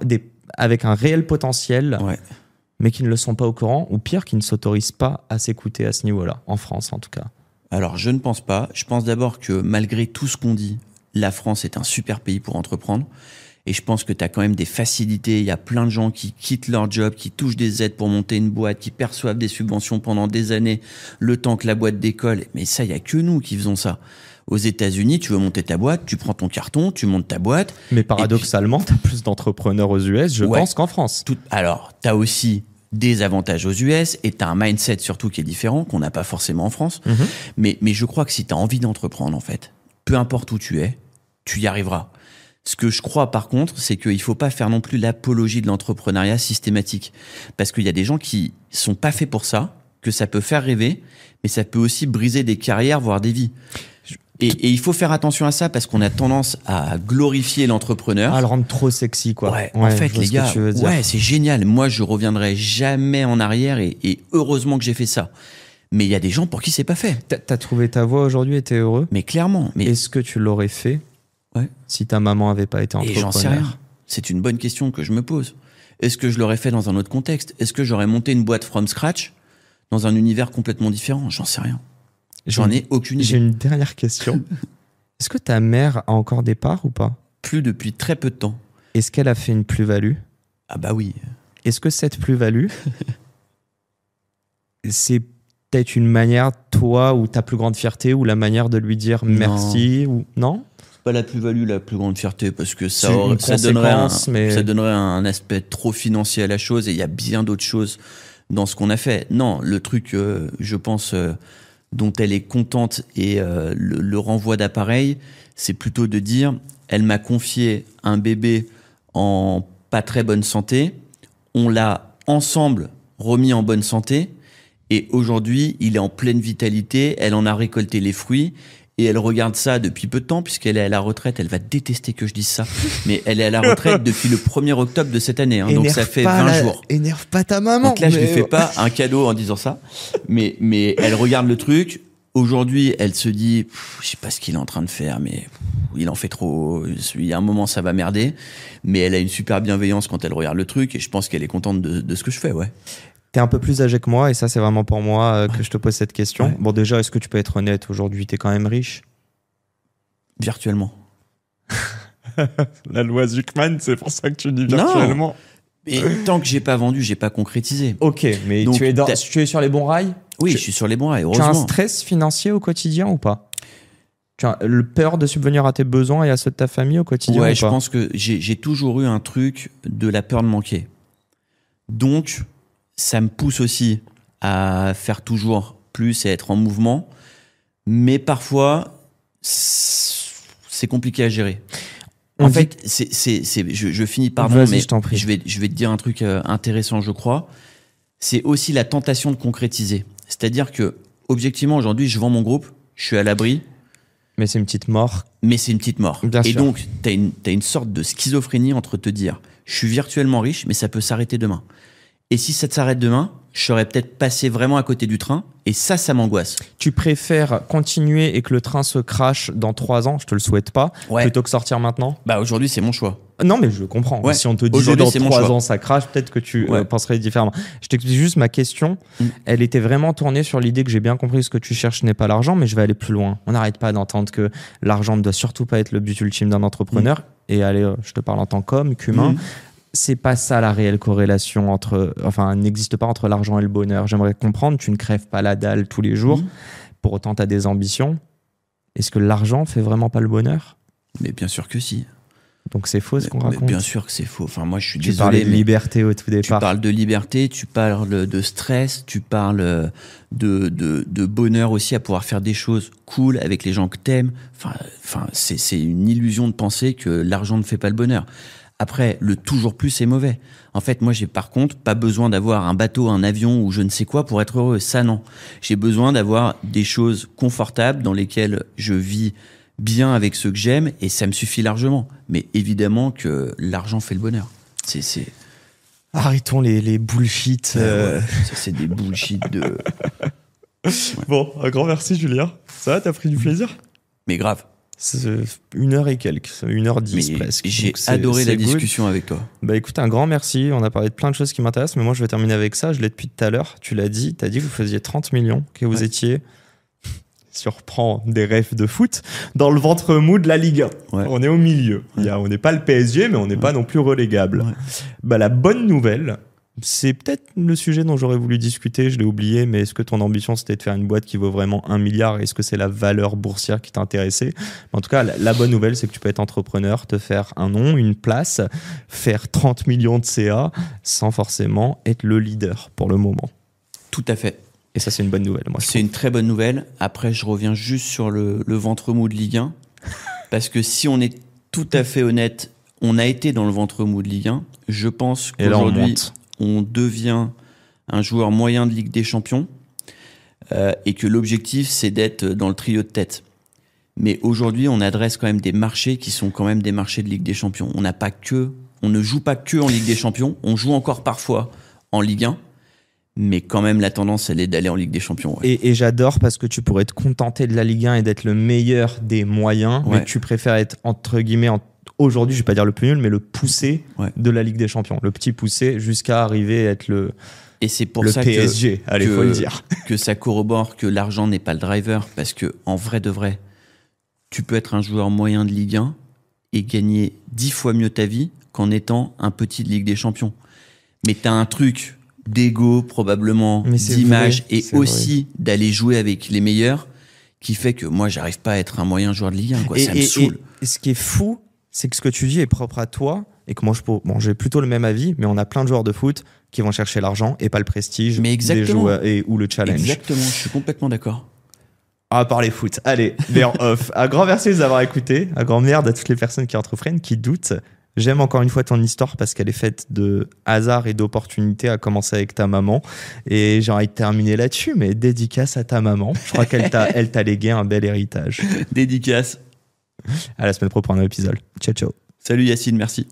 avec un réel potentiel, mais qui ne le sont pas au courant, ou pire, qui ne s'autorisent pas à s'écouter à ce niveau-là, en France en tout cas? Alors, je ne pense pas. Je pense d'abord que malgré tout ce qu'on dit, la France est un super pays pour entreprendre. Et je pense que tu as quand même des facilités. Il y a plein de gens qui quittent leur job, qui touchent des aides pour monter une boîte, qui perçoivent des subventions pendant des années, le temps que la boîte décolle. Mais ça, il n'y a que nous qui faisons ça. Aux États-Unis, tu veux monter ta boîte, tu prends ton carton, tu montes ta boîte. Mais paradoxalement, tu as plus d'entrepreneurs aux US, je pense, qu'en France. Alors, tu as aussi des avantages aux US et tu as un mindset surtout qui est différent, qu'on n'a pas forcément en France. Mais je crois que si tu as envie d'entreprendre, en fait, peu importe où tu es, tu y arriveras. Ce que je crois, par contre, c'est qu'il ne faut pas faire non plus l'apologie de l'entrepreneuriat systématique. Parce qu'il y a des gens qui ne sont pas faits pour ça, que ça peut faire rêver, mais ça peut aussi briser des carrières, voire des vies. Et il faut faire attention à ça parce qu'on a tendance à glorifier l'entrepreneur. À le rendre trop sexy, quoi. Ouais, en fait, les gars, c'est génial. Moi, je reviendrai jamais en arrière et heureusement que j'ai fait ça. Mais il y a des gens pour qui c'est pas fait. T'as trouvé ta voie aujourd'hui et t'es heureux? Mais clairement. Mais... Est-ce que tu l'aurais fait si ta maman avait pas été entrepreneur? Et j'en sais rien. C'est une bonne question que je me pose. Est-ce que je l'aurais fait dans un autre contexte? Est-ce que j'aurais monté une boîte from scratch dans un univers complètement différent? J'en sais rien. J'en ai aucune idée. J'ai une dernière question. Est-ce que ta mère a encore des parts ou pas? Plus depuis très peu de temps. Est-ce qu'elle a fait une plus-value? Ah bah oui. Est-ce que cette plus-value, c'est peut-être une manière, toi, ou ta plus grande fierté, ou la manière de lui dire merci, ou non? Pas la plus-value, la plus grande fierté, parce que ça donnerait un aspect trop financier à la chose, et il y a bien d'autres choses dans ce qu'on a fait. Non, le truc, je pense, dont elle est contente, et le renvoi d'appareil, c'est plutôt de dire, elle m'a confié un bébé en pas très bonne santé, on l'a ensemble remis en bonne santé, Et aujourd'hui, il est en pleine vitalité, elle en a récolté les fruits. Et elle regarde ça depuis peu de temps, puisqu'elle est à la retraite. Elle va détester que je dise ça. Mais elle est à la retraite depuis le 1er octobre de cette année. Hein, donc ça fait 20 jours. Énerve pas ta maman. Donc là, je lui fais pas un cadeau en disant ça. Mais elle regarde le truc. Aujourd'hui, elle se dit, je sais pas ce qu'il est en train de faire, mais il en fait trop. Il y a un moment, ça va merder. Mais elle a une super bienveillance quand elle regarde le truc. Et je pense qu'elle est contente de ce que je fais, ouais. T'es un peu plus âgé que moi et ça c'est vraiment pour moi que je te pose cette question. Ouais. Bon déjà, est-ce que tu peux être honnête, aujourd'hui t'es quand même riche? Virtuellement. La loi Zuckman, c'est pour ça que tu dis virtuellement. Et tant que j'ai pas vendu, j'ai pas concrétisé. Ok, mais Donc, tu es sur les bons rails? Oui, je suis sur les bons rails, Tu as heureusement. un stress financier au quotidien ou pas? Tu as le peur de subvenir à tes besoins et à ceux de ta famille au quotidien ou Ouais, pas? je pense que j'ai toujours eu un truc de la peur de manquer. Donc, ça me pousse aussi à faire toujours plus et être en mouvement. Mais parfois, c'est compliqué à gérer. En fait, je finis, pardon, Vas-y, mais je t'en prie. je vais te dire un truc intéressant, je crois. C'est aussi la tentation de concrétiser. C'est-à-dire que, objectivement, aujourd'hui, je vends mon groupe, je suis à l'abri, Mais c'est une petite mort. mais c'est une petite mort. Bien Et sûr. donc, t'as une sorte de schizophrénie entre te dire, je suis virtuellement riche, mais ça peut s'arrêter demain. Et si ça s'arrête demain, je serais peut-être passé vraiment à côté du train, et ça m'angoisse. Tu préfères continuer et que le train se crache dans 3 ans, je te le souhaite pas, Ouais. plutôt que sortir maintenant? Bah, aujourd'hui, c'est mon choix. Non, mais je comprends. Ouais. Si on te disait Aujourd'hui, dans c'est mon 3 choix. ans ça crache, peut-être que tu Ouais. penserais différemment. Je t'explique juste ma question. Elle était vraiment tournée sur l'idée que j'ai bien compris ce que tu cherches n'est pas l'argent, mais je vais aller plus loin. On n'arrête pas d'entendre que l'argent ne doit surtout pas être le but ultime d'un entrepreneur. Et allez, je te parle en tant qu'homme, qu'humain. C'est pas ça la réelle corrélation n'existe pas entre l'argent et le bonheur. J'aimerais comprendre, tu ne crèves pas la dalle tous les jours. Pour autant, tu as des ambitions. Est-ce que l'argent fait vraiment pas le bonheur? Mais bien sûr que si. Donc c'est faux ce qu'on Mais raconte. bien sûr que c'est faux. Enfin, moi, je suis Tu désolé. parlais de mais liberté au tout Tu départ. parles de liberté, tu parles de stress, tu parles de bonheur aussi à pouvoir faire des choses cool avec les gens que t'aimes. Enfin, c'est une illusion de penser que l'argent ne fait pas le bonheur. Après, le toujours plus est mauvais. En fait, moi, j'ai par contre pas besoin d'avoir un bateau, un avion ou je ne sais quoi pour être heureux. Ça, non. J'ai besoin d'avoir des choses confortables dans lesquelles je vis bien avec ceux que j'aime et ça me suffit largement. Mais évidemment que l'argent fait le bonheur. C'est Arrêtons les bullshit. ouais, ça, c'est des bullshit de... Bon, un grand merci Julien. Ça va, t'as pris du plaisir? Mais grave. C'est 1h et quelques, 1h10 Mais presque. j'ai Donc adoré c'est la good. discussion avec toi. Bah écoute, un grand merci. On a parlé de plein de choses qui m'intéressent, mais moi je vais terminer avec ça. Je l'ai depuis tout à l'heure. Tu l'as dit, t'as dit que vous faisiez 30 millions, que vous étiez, surprend des rêves de foot, dans le ventre mou de la Ligue 1. Ouais. On est au milieu. On n'est pas le PSG, mais on n'est pas non plus relégable. Ouais. Bah, la bonne nouvelle, c'est peut-être le sujet dont j'aurais voulu discuter, je l'ai oublié, mais est-ce que ton ambition c'était de faire une boîte qui vaut vraiment 1 milliard? Est-ce que c'est la valeur boursière qui t'intéressait? En tout cas, la bonne nouvelle, c'est que tu peux être entrepreneur, te faire un nom, une place, faire 30 millions de CA sans forcément être le leader pour le moment. Tout à fait. Et ça, c'est une bonne nouvelle. Moi, je C'est une très bonne nouvelle. Après, je reviens juste sur le ventre mou de Ligue 1. Parce que si on est tout à fait honnête, on a été dans le ventre mou de Ligue 1. Je pense Et là, on qu'aujourd'hui, monte. on devient un joueur moyen de Ligue des Champions. Et que l'objectif, c'est d'être dans le trio de tête. Mais aujourd'hui, on adresse quand même des marchés qui sont quand même des marchés de Ligue des Champions. On ne joue pas que en Ligue des Champions. On joue encore parfois en Ligue 1. Mais quand même, la tendance, elle est d'aller en Ligue des Champions. Ouais. Et j'adore parce que tu pourrais te contenter de la Ligue 1 et d'être le meilleur des moyens, Ouais. mais tu préfères être, entre guillemets, aujourd'hui, je vais pas dire le plus nul, mais le poussé Ouais. de la Ligue des Champions. Le petit poussé jusqu'à arriver à être le Et c'est pour le ça PSG. Allez, faut le dire. que ça corrobore que l'argent n'est pas le driver. Parce que, en vrai de vrai, tu peux être un joueur moyen de Ligue 1 et gagner 10 fois mieux ta vie qu'en étant un petit de Ligue des Champions. Mais tu as un truc d'ego, probablement, Mais c'est d'image, vrai, et c'est aussi d'aller jouer avec les meilleurs, qui fait que moi, j'arrive pas à être un moyen joueur de Ligue 1. Quoi. Ça me saoule. Et ce qui est fou, c'est que ce que tu dis est propre à toi et que moi, j'ai plutôt le même avis, mais on a plein de joueurs de foot qui vont chercher l'argent et pas le prestige Mais des exactement. joueurs ou le challenge. Exactement, je suis complètement d'accord. On va parler foot. Allez, mais en off. Un grand merci de nous avoir écoutés. Un grand merde à toutes les personnes qui entreprennent, qui doutent. J'aime encore une fois ton histoire parce qu'elle est faite de hasard et d'opportunités, à commencer avec ta maman. Et j'ai envie de terminer là-dessus, mais dédicace à ta maman. Je crois qu'elle t'a légué un bel héritage. Dédicace. À la semaine pro pour un nouvel épisode. Ciao, ciao. Salut Yacine, merci.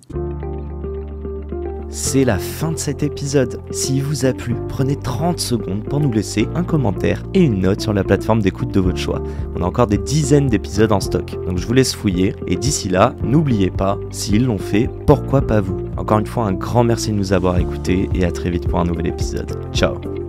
C'est la fin de cet épisode. S'il vous a plu, prenez 30 secondes pour nous laisser un commentaire et une note sur la plateforme d'écoute de votre choix. On a encore des dizaines d'épisodes en stock, donc je vous laisse fouiller. Et d'ici là, n'oubliez pas, s'ils l'ont fait, pourquoi pas vous ? Encore une fois, un grand merci de nous avoir écoutés et à très vite pour un nouvel épisode. Ciao.